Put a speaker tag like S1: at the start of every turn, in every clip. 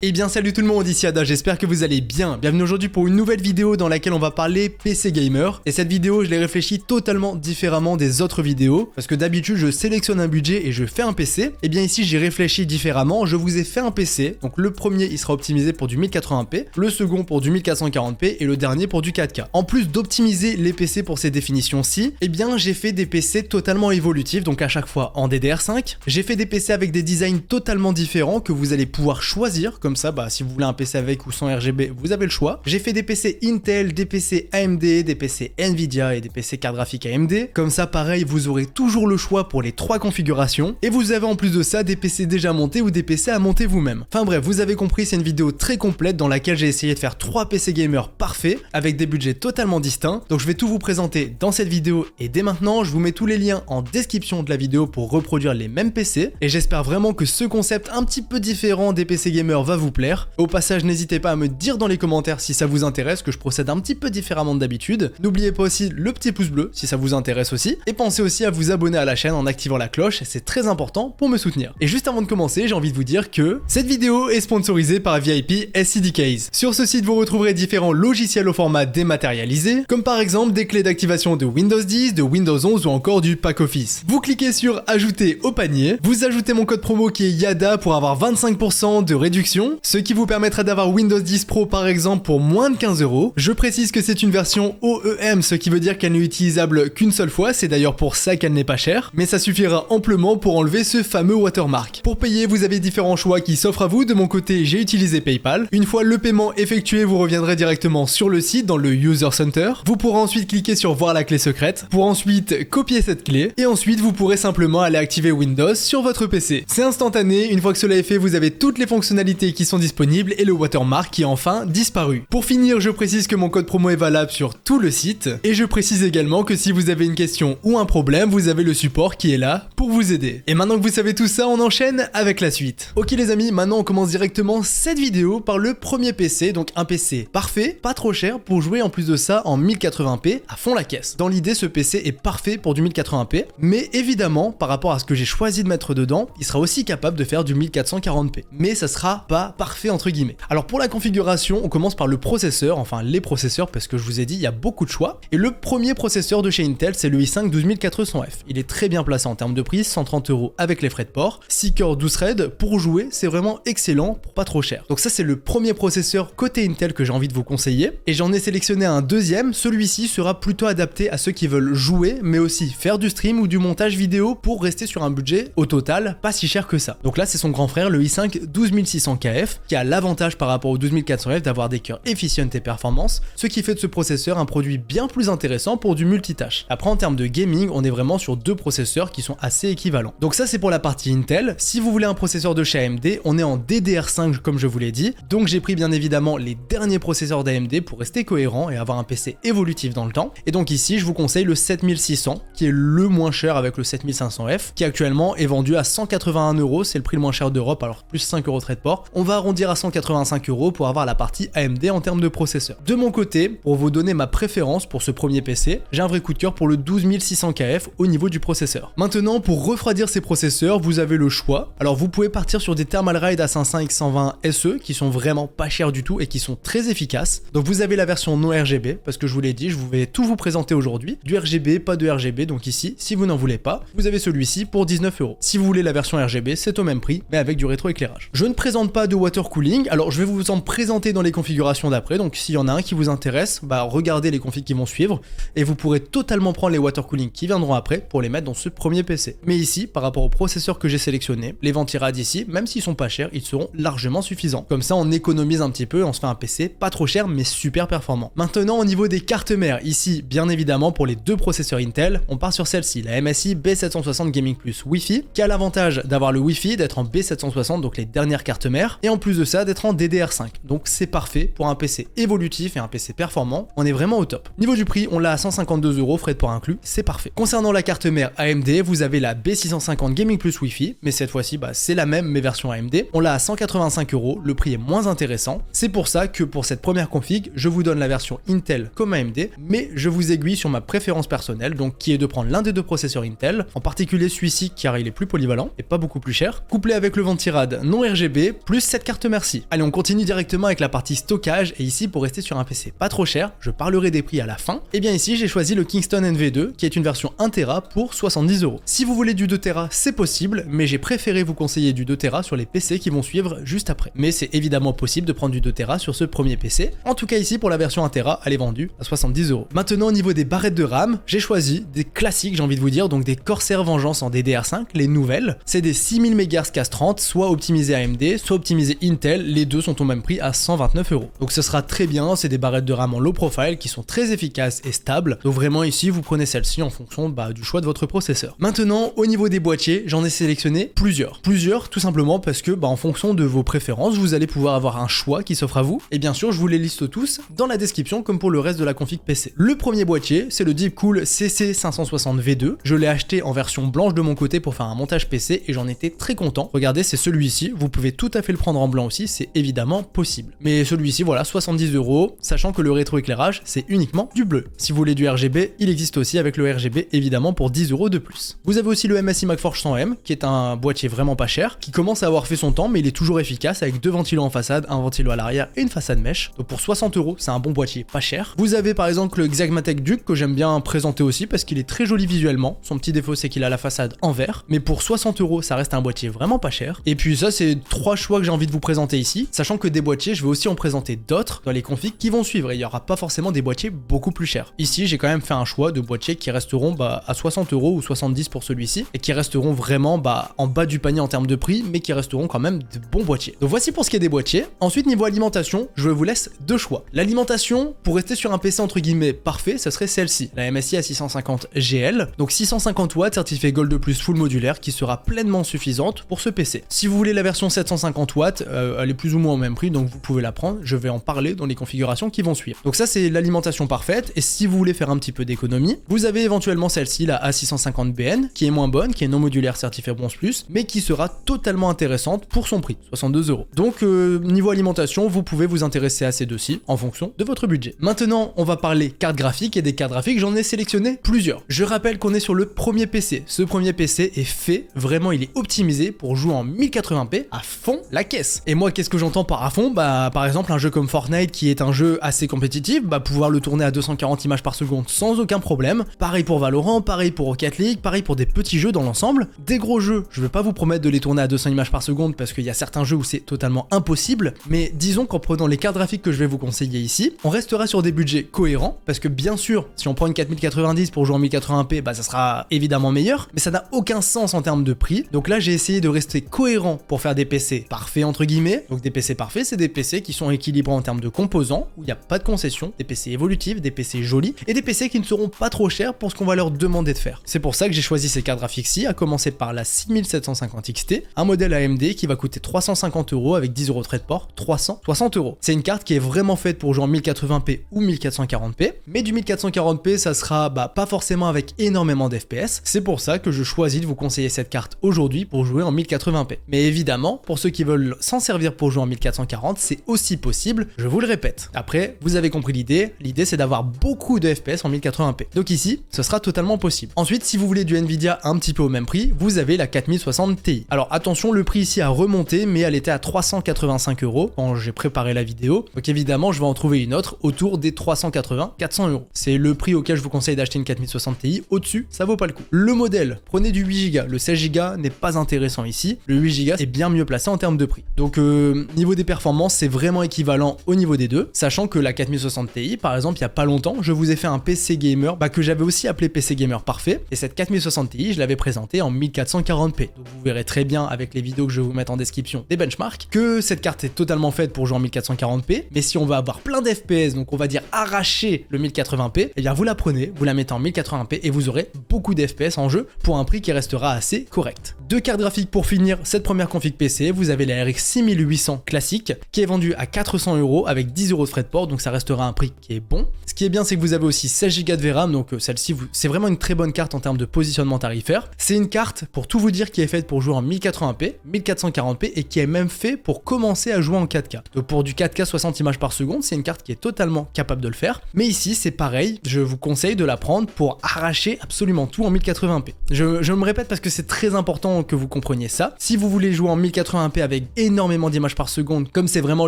S1: Eh bien salut tout le monde, ici Ada, j'espère que vous allez bien. Bienvenue aujourd'hui pour une nouvelle vidéo dans laquelle on va parler PC Gamer. Et cette vidéo, je l'ai réfléchi totalement différemment des autres vidéos. Parce que d'habitude, je sélectionne un budget et je fais un PC. Et bien ici, j'ai réfléchi différemment. Je vous ai fait un PC. Donc le premier, il sera optimisé pour du 1080p. Le second pour du 1440p. Et le dernier pour du 4K. En plus d'optimiser les PC pour ces définitions-ci, eh bien j'ai fait des PC totalement évolutifs. Donc à chaque fois en DDR5. J'ai fait des PC avec des designs totalement différents que vous allez pouvoir choisir. Comme ça, si vous voulez un PC avec ou sans RGB, vous avez le choix. J'ai fait des PC Intel, des PC AMD, des PC Nvidia et des PC carte graphique AMD. Comme ça, pareil, vous aurez toujours le choix pour les trois configurations. Et vous avez en plus de ça des PC déjà montés ou des PC à monter vous-même. Enfin bref, vous avez compris, c'est une vidéo très complète dans laquelle j'ai essayé de faire 3 PC gamers parfaits avec des budgets totalement distincts. Donc je vais tout vous présenter dans cette vidéo et dès maintenant, je vous mets tous les liens en description de la vidéo pour reproduire les mêmes PC. Et j'espère vraiment que ce concept un petit peu différent des PC gamers va vous plaire. Au passage, n'hésitez pas à me dire dans les commentaires si ça vous intéresse, que je procède un petit peu différemment d'habitude. N'oubliez pas aussi le petit pouce bleu si ça vous intéresse aussi. Et pensez aussi à vous abonner à la chaîne en activant la cloche, c'est très important pour me soutenir. Et juste avant de commencer, j'ai envie de vous dire que cette vidéo est sponsorisée par VIP SCDKs. Sur ce site, vous retrouverez différents logiciels au format dématérialisé, comme par exemple des clés d'activation de Windows 10, de Windows 11 ou encore du pack Office. Vous cliquez sur ajouter au panier, vous ajoutez mon code promo qui est YADA pour avoir 25% de réduction, ce qui vous permettra d'avoir Windows 10 Pro par exemple pour moins de 15 €. Je précise que c'est une version OEM, ce qui veut dire qu'elle n'est utilisable qu'une seule fois, c'est d'ailleurs pour ça qu'elle n'est pas chère, mais ça suffira amplement pour enlever ce fameux watermark. Pour payer, vous avez différents choix qui s'offrent à vous. De mon côté, j'ai utilisé PayPal. Une fois le paiement effectué, vous reviendrez directement sur le site dans le User Center. Vous pourrez ensuite cliquer sur voir la clé secrète pour ensuite copier cette clé et ensuite vous pourrez simplement aller activer Windows sur votre PC. C'est instantané, une fois que cela est fait, vous avez toutes les fonctionnalités qui sont disponibles et le watermark qui est enfin disparu. Pour finir, je précise que mon code promo est valable sur tout le site et je précise également que si vous avez une question ou un problème, vous avez le support qui est là pour vous aider. Et maintenant que vous savez tout ça, on enchaîne avec la suite. Ok les amis, maintenant on commence directement cette vidéo par le premier PC, donc un PC parfait, pas trop cher pour jouer en plus de ça en 1080p à fond la caisse. Dans l'idée, ce PC est parfait pour du 1080p, mais évidemment, par rapport à ce que j'ai choisi de mettre dedans, il sera aussi capable de faire du 1440p. Mais ça sera pas parfait entre guillemets. Alors pour la configuration, on commence par le processeur, enfin les processeurs, parce que je vous ai dit, il y a beaucoup de choix. Et le premier processeur de chez Intel, c'est le i5 12400F. Il est très bien placé en termes de prix, 130 € avec les frais de port. 6 cores 12 threads, pour jouer, c'est vraiment excellent pour pas trop cher. Donc ça, c'est le premier processeur côté Intel que j'ai envie de vous conseiller. Et j'en ai sélectionné un deuxième, celui-ci sera plutôt adapté à ceux qui veulent jouer, mais aussi faire du stream ou du montage vidéo pour rester sur un budget, au total, pas si cher que ça. Donc là, c'est son grand frère, le i5 12600KF, qui a l'avantage par rapport au 12400F d'avoir des cœurs efficients et performances, ce qui fait de ce processeur un produit bien plus intéressant pour du multitâche. Après en termes de gaming, on est vraiment sur deux processeurs qui sont assez équivalents. Donc ça c'est pour la partie Intel. Si vous voulez un processeur de chez AMD, on est en DDR5 comme je vous l'ai dit, donc j'ai pris bien évidemment les derniers processeurs d'AMD pour rester cohérent et avoir un PC évolutif dans le temps. Et donc ici je vous conseille le 7600 qui est le moins cher avec le 7500F qui actuellement est vendu à 181 €, c'est le prix le moins cher d'Europe, alors plus 5 € de frais de port. On va arrondir à 185 € pour avoir la partie AMD en termes de processeur. De mon côté, pour vous donner ma préférence pour ce premier PC, j'ai un vrai coup de cœur pour le 12600KF au niveau du processeur. Maintenant, pour refroidir ces processeurs, vous avez le choix. Alors vous pouvez partir sur des Thermalright A55 120 SE qui sont vraiment pas chers du tout et qui sont très efficaces. Donc vous avez la version non RGB, parce que je vous l'ai dit, je vais tout vous présenter aujourd'hui. Du RGB, pas de RGB, donc ici, si vous n'en voulez pas, vous avez celui-ci pour 19 €. Si vous voulez la version RGB, c'est au même prix, mais avec du rétroéclairage. Je ne présente pas de water cooling, alors je vais vous en présenter dans les configurations d'après, donc s'il y en a un qui vous intéresse, regardez les configs qui vont suivre, et vous pourrez totalement prendre les water cooling qui viendront après pour les mettre dans ce premier PC. Mais ici, par rapport au processeur que j'ai sélectionné, les ventirad ici, même s'ils sont pas chers, ils seront largement suffisants. Comme ça, on économise un petit peu, on se fait un PC pas trop cher, mais super performant. Maintenant, au niveau des cartes mères, ici, bien évidemment, pour les deux processeurs Intel, on part sur celle-ci, la MSI B760 Gaming Plus Wi-Fi, qui a l'avantage d'avoir le Wi-Fi, d'être en B760, donc les dernières cartes mères, et en plus de ça, d'être en DDR5. Donc c'est parfait pour un PC évolutif et un PC performant, on est vraiment au top. Niveau du prix, on l'a à 152 €, frais de port inclus, c'est parfait. Concernant la carte mère AMD, vous avez la B650 Gaming Plus Wi-Fi, mais cette fois-ci, c'est la même mais version AMD. On l'a à 185 €, le prix est moins intéressant. C'est pour ça que pour cette première config, je vous donne la version Intel comme AMD, mais je vous aiguille sur ma préférence personnelle, donc qui est de prendre l'un des deux processeurs Intel, en particulier celui-ci car il est plus polyvalent et pas beaucoup plus cher, couplé avec le ventirad non RGB, plus cette carte merci. Allez, on continue directement avec la partie stockage, et ici pour rester sur un PC pas trop cher, je parlerai des prix à la fin. Et bien ici j'ai choisi le Kingston NV2 qui est une version 1TB pour 70 €. Si vous voulez du 2TB c'est possible, mais j'ai préféré vous conseiller du 2TB sur les PC qui vont suivre juste après. Mais c'est évidemment possible de prendre du 2TB sur ce premier PC. En tout cas ici pour la version 1TB, elle est vendue à 70 €. Maintenant au niveau des barrettes de RAM, j'ai choisi des classiques, j'ai envie de vous dire, donc des Corsair Vengeance en DDR5, les nouvelles. C'est des 6000 MHz Cas30, soit optimisés AMD, soit optimisés Intel, les deux sont au même prix à 129 €. Donc ce sera très bien, c'est des barrettes de RAM en low profile qui sont très efficaces et stables. Donc vraiment ici vous prenez celle-ci en fonction du choix de votre processeur. Maintenant au niveau des boîtiers, j'en ai sélectionné plusieurs. Plusieurs tout simplement parce que en fonction de vos préférences, vous allez pouvoir avoir un choix qui s'offre à vous. Et bien sûr je vous les liste tous dans la description comme pour le reste de la config PC. Le premier boîtier c'est le Deepcool CC560V2. Je l'ai acheté en version blanche de mon côté pour faire un montage PC et j'en étais très content. Regardez, c'est celui-ci, vous pouvez tout à fait le prendre en blanc aussi, c'est évidemment possible. Mais celui-ci, voilà, 70 €, sachant que le rétroéclairage, c'est uniquement du bleu. Si vous voulez du RGB, il existe aussi avec le RGB, évidemment, pour 10 € de plus. Vous avez aussi le MSI MagForge 100M, qui est un boîtier vraiment pas cher, qui commence à avoir fait son temps, mais il est toujours efficace, avec deux ventilos en façade, un ventilo à l'arrière et une façade mèche. Donc pour 60 €, c'est un bon boîtier pas cher. Vous avez par exemple le Xagmatech Duke, que j'aime bien présenter aussi, parce qu'il est très joli visuellement. Son petit défaut, c'est qu'il a la façade en verre, mais pour 60 €, ça reste un boîtier vraiment pas cher. Et puis ça, c'est trois choix que j'ai envie de vous présenter ici, sachant que des boîtiers, je vais aussi en présenter d'autres dans les configs qui vont suivre, et il y aura pas forcément des boîtiers beaucoup plus chers. Ici, j'ai quand même fait un choix de boîtiers qui resteront à 60 € ou 70 € pour celui-ci, et qui resteront vraiment en bas du panier en termes de prix, mais qui resteront quand même de bons boîtiers. Donc voici pour ce qui est des boîtiers. Ensuite, niveau alimentation, je vous laisse deux choix. L'alimentation, pour rester sur un PC entre guillemets parfait, ce serait celle-ci, la MSI A650 GL, donc 650 watts certifié Gold Plus full modulaire, qui sera pleinement suffisante pour ce PC. Si vous voulez la version 750 watts, elle est plus ou moins au même prix, donc vous pouvez la prendre. Je vais en parler dans les configurations qui vont suivre. Donc ça, c'est l'alimentation parfaite. Et si vous voulez faire un petit peu d'économie, vous avez éventuellement celle-ci, la A650BN, qui est moins bonne, qui est non modulaire certifiée Bronze Plus, mais qui sera totalement intéressante pour son prix, 62 €. Donc niveau alimentation, vous pouvez vous intéresser à ces deux-ci en fonction de votre budget. Maintenant, on va parler cartes graphiques, et des cartes graphiques, j'en ai sélectionné plusieurs. Je rappelle qu'on est sur le premier PC. Ce premier PC est fait, vraiment il est optimisé pour jouer en 1080p à fond la caisse. Et moi, qu'est-ce que j'entends par à fond? Par exemple, un jeu comme Fortnite, qui est un jeu assez compétitif, pouvoir le tourner à 240 images par seconde sans aucun problème. Pareil pour Valorant, pareil pour Rocket League, pareil pour des petits jeux dans l'ensemble. Des gros jeux, je vais pas vous promettre de les tourner à 200 images par seconde parce qu'il y a certains jeux où c'est totalement impossible, mais disons qu'en prenant les cartes graphiques que je vais vous conseiller ici, on restera sur des budgets cohérents, parce que bien sûr, si on prend une 4090 pour jouer en 1080p, ça sera évidemment meilleur, mais ça n'a aucun sens en termes de prix. Donc là, j'ai essayé de rester cohérent pour faire des PC parfaits entre guillemets. Donc des PC parfaits, c'est des PC qui sont équilibrés en termes de composants, où il n'y a pas de concessions, des PC évolutifs, des PC jolis, et des PC qui ne seront pas trop chers pour ce qu'on va leur demander de faire. C'est pour ça que j'ai choisi ces cartes graphiques-ci, à commencer par la 6750 XT, un modèle AMD qui va coûter 350 € avec 10 € de frais de port, 360 €. C'est une carte qui est vraiment faite pour jouer en 1080p ou 1440p, mais du 1440p, ça sera pas forcément avec énormément d'FPS. C'est pour ça que je choisis de vous conseiller cette carte aujourd'hui pour jouer en 1080p. Mais évidemment, pour ceux qui veulent s'en servir pour jouer en 1440, c'est aussi possible, je vous le répète. Après, vous avez compris l'idée c'est d'avoir beaucoup de FPS en 1080p. Donc ici, ce sera totalement possible. Ensuite, si vous voulez du Nvidia un petit peu au même prix, vous avez la 4060 Ti. Alors attention, le prix ici a remonté, mais elle était à 385 € quand j'ai préparé la vidéo. Donc évidemment, je vais en trouver une autre autour des 380-400 €. C'est le prix auquel je vous conseille d'acheter une 4060 Ti. Au-dessus, ça vaut pas le coup. Le modèle, prenez du 8 Go. Le 16 Go n'est pas intéressant ici. Le 8 Go est bien mieux placé en termes de prix. Donc niveau des performances, c'est vraiment équivalent au niveau des deux, sachant que la 4060 Ti, par exemple, il y a pas longtemps, je vous ai fait un PC gamer que j'avais aussi appelé PC gamer parfait, et cette 4060 Ti, je l'avais présenté en 1440p. Donc vous verrez très bien avec les vidéos que je vais vous mettre en description des benchmarks que cette carte est totalement faite pour jouer en 1440p, mais si on veut avoir plein d'FPS, donc on va dire arracher le 1080p, eh bien vous la prenez, vous la mettez en 1080p et vous aurez beaucoup d'FPS en jeu pour un prix qui restera assez correct. Deux cartes graphiques pour finir cette première config PC, vous avez la RX 6800 classique qui est vendue à 400 € avec 10 € de frais de port, donc ça restera un prix qui est bon. Ce qui est bien, c'est que vous avez aussi 16 Go de VRAM, donc celle-ci, c'est vraiment une très bonne carte en termes de positionnement tarifaire. C'est une carte, pour tout vous dire, qui est faite pour jouer en 1080p, 1440p et qui est même fait pour commencer à jouer en 4K. Donc pour du 4K 60 images par seconde, c'est une carte qui est totalement capable de le faire. Mais ici, c'est pareil, je vous conseille de la prendre pour arracher absolument tout en 1080p. Je me répète parce que c'est très important que vous compreniez ça. Si vous voulez jouer en 1080p avec énormément d'images par seconde, comme c'est vraiment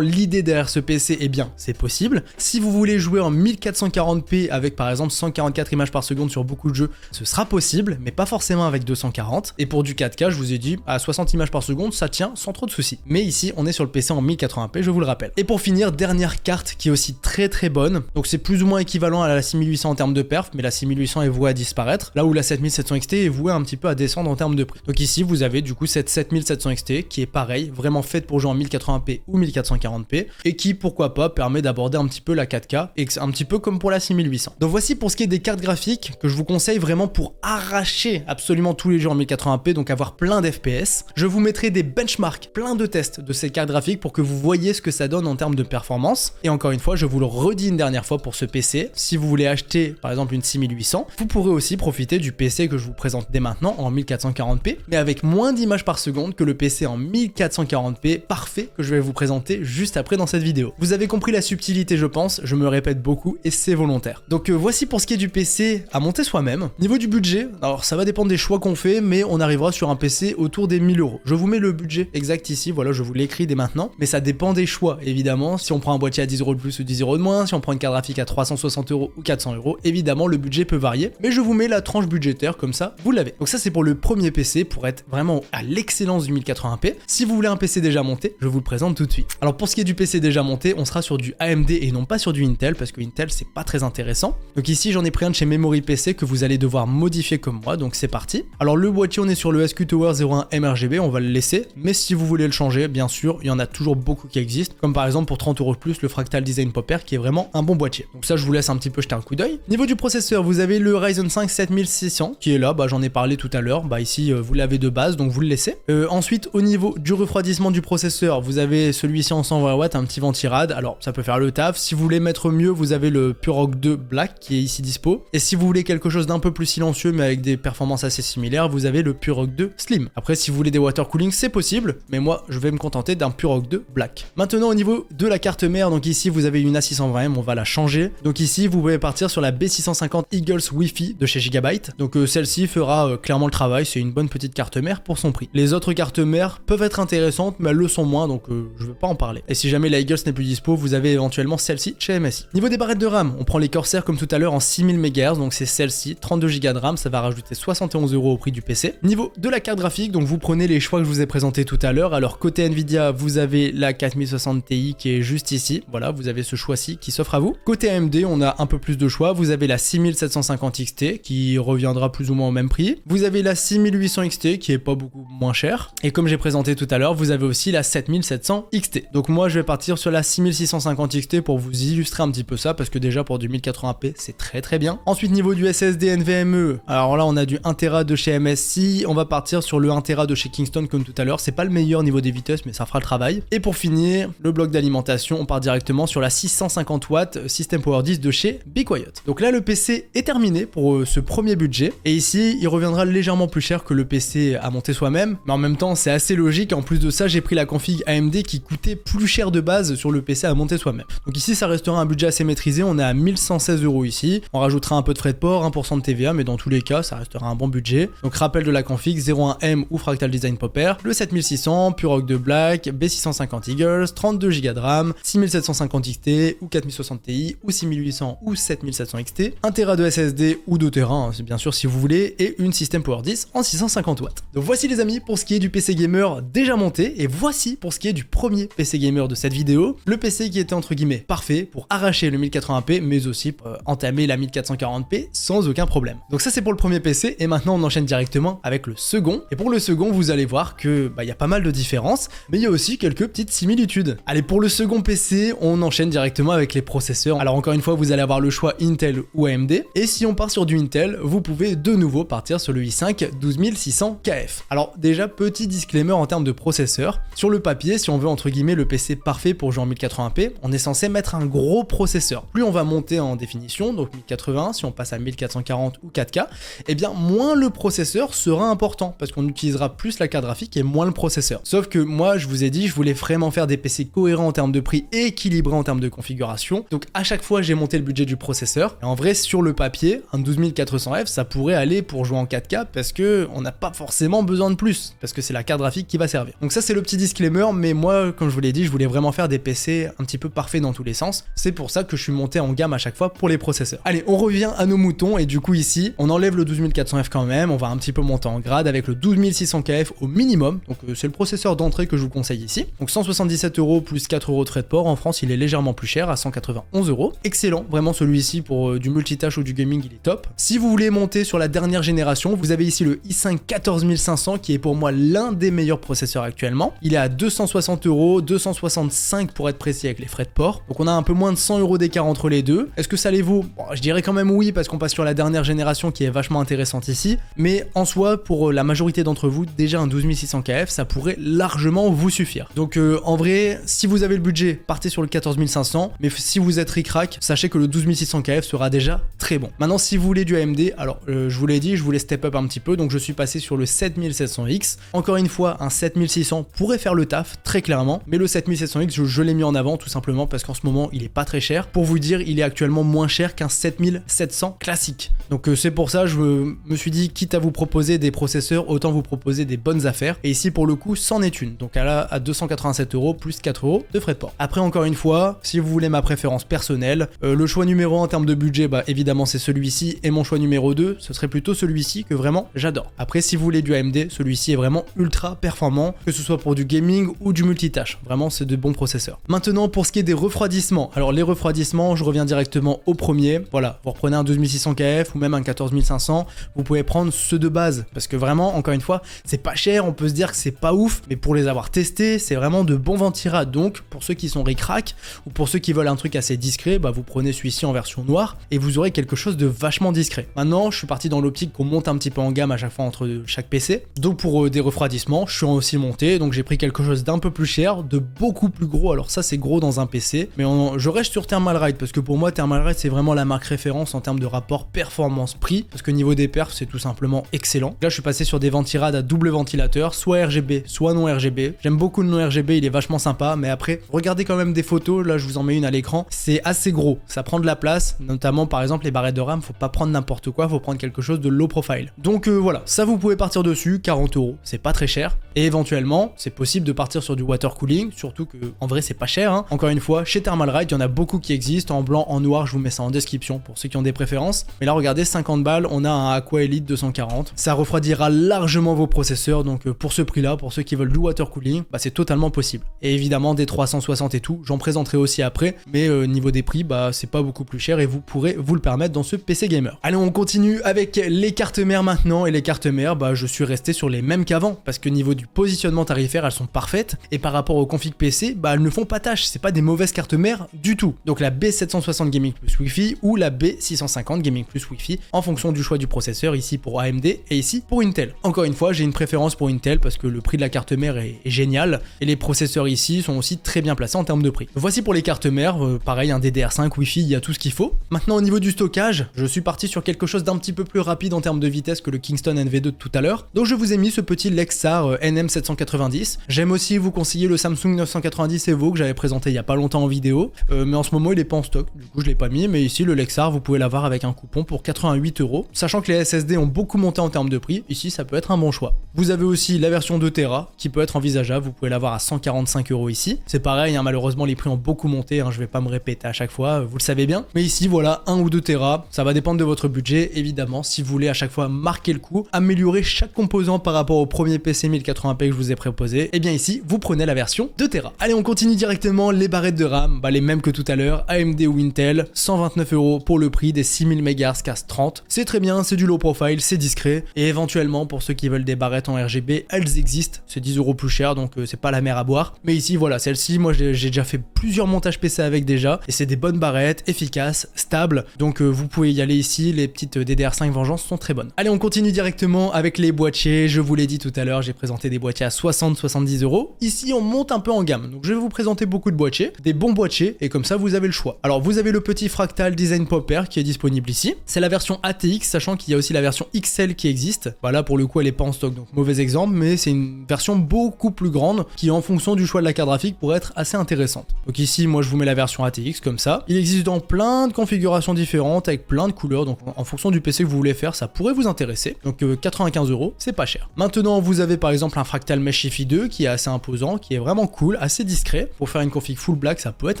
S1: l'idée derrière ce PC, eh bien c'est possible. Si vous voulez jouer en 1440p avec par exemple 144 images par seconde sur beaucoup de jeux, ce sera possible, mais pas forcément avec 240. Et pour du 4K, je vous ai dit, à 60 images par seconde, ça tient sans trop de soucis. Mais ici, on est sur le PC en 1080p, je vous le rappelle. Et pour finir, dernière carte qui est aussi très bonne. Donc c'est plus ou moins équivalent à la 6800 en termes de perf, mais la 6800 est vouée à disparaître, là où la 7700 XT est vouée un petit peu à descendre en termes de prix. Donc ici, vous avez du coup cette 7700 XT qui est pareil, vraiment faite pour jouer en 1080p ou 1440p, et qui, pourquoi pas, permet d'aborder un petit peu la 4K, et un petit peu comme pour la 6800. Donc voici pour ce qui est des cartes graphiques que je vous conseille vraiment pour arracher absolument tous les jeux en 1080p, donc avoir plein d'FPS. Je vous mettrai des benchmarks, plein de tests de ces cartes graphiques pour que vous voyez ce que ça donne en termes de performance. Et encore une fois, je vous le redis une dernière fois pour ce PC, si vous voulez acheter par exemple une 6800, vous pourrez aussi profiter du PC que je vous présente dès maintenant en 1440p, mais avec moins d'images par seconde que le PC en 1440p parfait que je vais vous présenter juste après dans cette vidéo. Vous avez compris la subtilité, je pense, je me répète beaucoup et c'est volontaire. Donc voici pour ce qui est du PC à monter soi-même. Niveau du budget, alors ça va dépendre des choix qu'on fait, mais on arrivera sur un PC autour des 1000 €. Je vous mets le budget exact ici, voilà, je vous l'écris dès maintenant, mais ça dépend des choix évidemment. Si on prend un boîtier à 10 € de plus ou 10 € de moins, si on prend une carte graphique à 360 € ou 400 €, évidemment le budget peut varier, mais je vous mets la tranche budgétaire comme ça, vous l'avez. Donc ça c'est pour le premier PC pour être vraiment à l'excellence du 1080p. Si vous voulez un PC déjà monté, je vous le présente tout de suite. Alors pour ce qui est du PC déjà monté, on sera sur du AMD et non pas sur du Intel parce que Intel c'est pas très intéressant. Donc ici j'en ai pris un de chez Memory PC que vous allez devoir modifier comme moi, donc c'est parti. Alors le boîtier on est sur le SQ Tower 01 mRGB, on va le laisser, mais si vous voulez le changer, bien sûr, il y en a toujours beaucoup qui existent, comme par exemple pour 30 € de plus le Fractal Design Popper qui est vraiment un bon boîtier. Donc ça je vous laisse un petit peu jeter un coup d'œil. Niveau du processeur, vous avez le Ryzen 5 7600 qui est là, j'en ai parlé tout à l'heure, ici vous l'avez de base donc vous le laissez. Ensuite au niveau du refroidissement du processeur, vous avez celui-ci en 120 watts, un petit ventirad, alors ça peut faire le taf. Si vous voulez mettre mieux, vous avez le Purock 2 Black qui est ici dispo, et si vous voulez quelque chose d'un peu plus silencieux mais avec des performances assez similaires, vous avez le Purock 2 Slim. Après si vous voulez des water cooling c'est possible, mais moi je vais me contenter d'un Purock 2 Black. Maintenant au niveau de la carte mère, donc ici vous avez une A620M, on va la changer. Donc ici vous pouvez partir sur la B650 Eagles Wi-Fi de chez Gigabyte, donc celle-ci fera clairement le travail, c'est une bonne petite carte mère pour son prix. Les autres cartes mères peuvent être intéressantes mais elles le sont moins, donc je veux pas en parler. Et si jamais la Eagles n'est plus dispo, vous avez éventuellement celle-ci chez MSI. Niveau des barrettes de RAM, on prend les Corsair comme tout à l'heure en 6000 MHz, donc c'est celle-ci, 32 Go de RAM, ça va rajouter 71 € au prix du PC. Niveau de la carte graphique, donc vous prenez les choix que je vous ai présentés tout à l'heure. Alors côté Nvidia, vous avez la 4060 Ti qui est juste ici, voilà, vous avez ce choix-ci qui s'offre à vous. Côté AMD, on a un peu plus de choix, vous avez la 6750 XT qui reviendra plus ou moins au même prix. Vous avez la 6800 XT qui est pas beaucoup moins chère. Et comme j'ai présenté tout à l'heure, vous avez aussi la 7700 XT. Donc moi je vais partir sur la 6650 XT pour vous illustrer un petit peu ça, parce que déjà pour du 1080p c'est très bien. Ensuite niveau du SSD NVMe, alors là on a du 1 Tera de chez MSI, on va partir sur le 1 Tera de chez Kingston comme tout à l'heure, c'est pas le meilleur niveau des vitesses mais ça fera le travail. Et pour finir, le bloc d'alimentation, on part directement sur la 650 watts System Power 10 de chez Be Quiet. Donc là le PC est terminé pour ce premier budget, et ici il reviendra légèrement plus cher que le PC à monter soi-même, mais en même temps c'est assez logique. En plus de ça j'ai pris la config AMD qui coûtait plus cher de base sur le PC à monter soi-même. Donc ici ça restera un budget assez maîtrisé, on est à 1116 € ici, on rajoutera un peu de frais de port, 1% de TVA, mais dans tous les cas ça restera un bon budget. Donc rappel de la config 01M ou Fractal Design Popper, le 7600, Purock 2 Black, B650 Eagles, 32 Go de RAM, 6750 XT ou 4060 Ti ou 6800 ou 7700 XT, 1 Tera de SSD ou 2 Tera, c'est bien sûr si vous voulez, et une System Power 10 en 650 watts. Donc voici les amis pour ce qui est du PC gamer déjà monté, et voici pour ce qui est du premier PC gamer de cette vidéo, le PC qui était entre guillemets parfait pour arracher le 1080p mais aussi pour entamer la 1440p sans aucun problème. Donc ça c'est pour le premier PC, et maintenant on enchaîne directement avec le second. Et pour le second vous allez voir que y a pas mal de différences, mais il y a aussi quelques petites similitudes. Allez, pour le second PC on enchaîne directement avec les processeurs. Alors encore une fois vous allez avoir le choix Intel ou AMD, et si on part sur du Intel vous pouvez de nouveau partir sur le i5 12600KF. Alors déjà petit disclaimer en termes de processeur, sur le papier si on veut entre guillemets le PC parfait pour jouer en 1080p, on est censé mettre un gros processeur. Plus on va monter en définition, donc 1080, si on passe à 1440 ou 4K, et bien moins le processeur sera important, parce qu'on utilisera plus la carte graphique et moins le processeur. Sauf que moi je vous ai dit, je voulais vraiment faire des PC cohérents en termes de prix et équilibrés en termes de configuration, donc à chaque fois j'ai monté le budget du processeur, et en vrai sur le papier, un 12400F ça pourrait aller pour jouer en 4K, parce que on n'a pas forcément besoin de plus, parce que c'est la carte graphique qui va servir. Donc ça c'est le le petit disclaimer, mais moi, comme je vous l'ai dit, je voulais vraiment faire des PC un petit peu parfaits dans tous les sens. C'est pour ça que je suis monté en gamme à chaque fois pour les processeurs. Allez, on revient à nos moutons et du coup ici, on enlève le 12400F quand même, on va un petit peu monter en grade avec le 12600KF au minimum. Donc c'est le processeur d'entrée que je vous conseille ici. Donc 177 € plus 4 € de frais de port. En France, il est légèrement plus cher à 191 €. Excellent, vraiment celui-ci pour du multitâche ou du gaming, il est top. Si vous voulez monter sur la dernière génération, vous avez ici le i5 14500 qui est pour moi l'un des meilleurs processeurs actuellement. Il est à 260 €, 265 pour être précis avec les frais de port. Donc on a un peu moins de 100 € d'écart entre les deux. Est-ce que ça les vaut? Bon, je dirais quand même oui parce qu'on passe sur la dernière génération qui est vachement intéressante ici. Mais en soi, pour la majorité d'entre vous, déjà un 12600KF, ça pourrait largement vous suffire. Donc en vrai, si vous avez le budget, partez sur le 14500. Mais si vous êtes ric-rac, sachez que le 12600KF sera déjà très bon. Maintenant, si vous voulez du AMD, alors je vous l'ai dit, je voulais step up un petit peu. Donc je suis passé sur le 7700X. Encore une fois, un 7600 pourrait faire le taf, très clairement. Mais le 7700X, je l'ai mis en avant tout simplement parce qu'en ce moment, il est pas très cher. Pour vous dire, il est actuellement moins cher qu'un 7700 classique. Donc c'est pour ça, je me suis dit, quitte à vous proposer des processeurs, autant vous proposer des bonnes affaires. Et ici, pour le coup, c'en est une. Donc à 287 € plus 4 € de frais de port. Après, encore une fois, si vous voulez ma préférence personnelle, le choix numéro 1 en termes de budget, bah évidemment, c'est celui-ci. Et mon choix numéro 2, ce serait plutôt celui-ci que vraiment j'adore. Après, si vous voulez du AMD, celui-ci est vraiment ultra performant, que ce soit pour du gaming ou du multitâche. Vraiment, c'est de bons processeurs. Maintenant, pour ce qui est des refroidissements. Alors, les refroidissements, je reviens directement au premier. Voilà, vous reprenez un 12600KF ou même un 14500, vous pouvez prendre ceux de base. Parce que vraiment, encore une fois, c'est pas cher, on peut se dire que c'est pas ouf, mais pour les avoir testés, c'est vraiment de bons ventirats. Donc, pour ceux qui sont ric-rac ou pour ceux qui veulent un truc assez discret, bah vous prenez celui-ci en version noire et vous aurez quelque chose de vachement discret. Maintenant, je suis parti dans l'optique qu'on monte un petit peu en gamme à chaque fois entre chaque PC. Donc, pour des refroidissements, je suis aussi monté, donc j'ai pris quelque chose d'un peu plus cher, de beaucoup plus gros. Alors ça, c'est gros dans un PC, mais je reste sur Thermalright parce que pour moi, Thermalright, c'est vraiment la marque référence en termes de rapport performance-prix, parce que niveau des perfs, c'est tout simplement excellent. Là, je suis passé sur des ventirades à double ventilateur, soit RGB, soit non RGB. J'aime beaucoup le non RGB, il est vachement sympa, mais après, regardez quand même des photos, là, je vous en mets une à l'écran, c'est assez gros, ça prend de la place, notamment par exemple les barrettes de RAM, faut pas prendre n'importe quoi, faut prendre quelque chose de low profile. Donc voilà, ça vous pouvez partir dessus, 40 €, c'est pas très cher, et éventuellement, c'est possible de partir sur du water cooling, surtout que en vrai c'est pas cher, hein. Encore une fois, chez Thermalright, il y en a beaucoup qui existent, en blanc, en noir, je vous mets ça en description pour ceux qui ont des préférences. Mais là regardez, 50 balles, on a un Aqua Elite 240, ça refroidira largement vos processeurs, donc pour ce prix là, pour ceux qui veulent du water cooling, bah c'est totalement possible. Et évidemment des 360 et tout, j'en présenterai aussi après, mais niveau des prix, bah c'est pas beaucoup plus cher et vous pourrez vous le permettre dans ce PC gamer. Allez, on continue avec les cartes mères maintenant, et les cartes mères, bah je suis resté sur les mêmes qu'avant, parce que niveau du positionnement tarifaire, elles sont parfaites, et par rapport au config PC, bah elles ne font pas tâche, c'est pas des mauvaises cartes mères du tout. Donc la B760 Gaming plus Wi-Fi ou la B650 Gaming plus Wi-Fi en fonction du choix du processeur, ici pour AMD et ici pour Intel. Encore une fois, j'ai une préférence pour Intel parce que le prix de la carte mère est génial et les processeurs ici sont aussi très bien placés en termes de prix. Voici pour les cartes mères, pareil, un DDR5 Wi-Fi, il y a tout ce qu'il faut. Maintenant au niveau du stockage, je suis parti sur quelque chose d'un petit peu plus rapide en termes de vitesse que le Kingston NV2 de tout à l'heure. Donc je vous ai mis ce petit Lexar NM790. J'aime aussi vous conseiller le Samsung 990 Evo que j'avais présenté il y a pas longtemps en vidéo, mais en ce moment il est pas en stock, du coup je l'ai pas mis, mais ici le Lexar vous pouvez l'avoir avec un coupon pour 88 €, sachant que les SSD ont beaucoup monté en termes de prix, ici ça peut être un bon choix. Vous avez aussi la version 2 Tera qui peut être envisageable, vous pouvez l'avoir à 145 € ici, c'est pareil, hein, malheureusement les prix ont beaucoup monté, hein, je vais pas me répéter à chaque fois, vous le savez bien, mais ici voilà 1 ou 2 Tera, ça va dépendre de votre budget évidemment, si vous voulez à chaque fois marquer le coup, améliorer chaque composant par rapport au premier PC 1080p que je vous ai proposé, et bien ici vous prenez la version 2 Tera. Allez, on continue directement, les barrettes de RAM, bah les mêmes que tout à l'heure, AMD ou Intel, 129 € pour le prix des 6000 MHz CAS 30, c'est très bien, c'est du low profile, c'est discret, et éventuellement pour ceux qui veulent des barrettes en RGB, elles existent, c'est 10 € plus cher, donc c'est pas la mer à boire, mais ici voilà, celle-ci, moi j'ai déjà fait plusieurs montages PC avec déjà, et c'est des bonnes barrettes, efficaces, stables, donc vous pouvez y aller ici, les petites DDR5 Vengeance sont très bonnes. Allez, on continue directement avec les boîtiers, je vous l'ai dit tout à l'heure, j'ai présenté des boîtiers à 60-70 €, ici on monte un peu en gamme, donc je vais vous présenter beaucoup de boîtiers, des bons boîtiers, et comme ça vous avez le choix. Alors vous avez le petit Fractal Design Popper qui est disponible ici, c'est la version ATX, sachant qu'il y a aussi la version XL qui existe, voilà, pour le coup elle est pas en stock, donc mauvais exemple, mais c'est une version beaucoup plus grande, qui en fonction du choix de la carte graphique pourrait être assez intéressante. Donc ici moi je vous mets la version ATX comme ça, il existe dans plein de configurations différentes, avec plein de couleurs, donc en fonction du PC que vous voulez faire, ça pourrait vous intéresser, donc 95 €, c'est pas cher. Maintenant vous avez par exemple un Fractal Mesh UEFI 2 qui est assez imposant, qui est vraiment cool, assez discret. Pour faire une config full black, ça peut être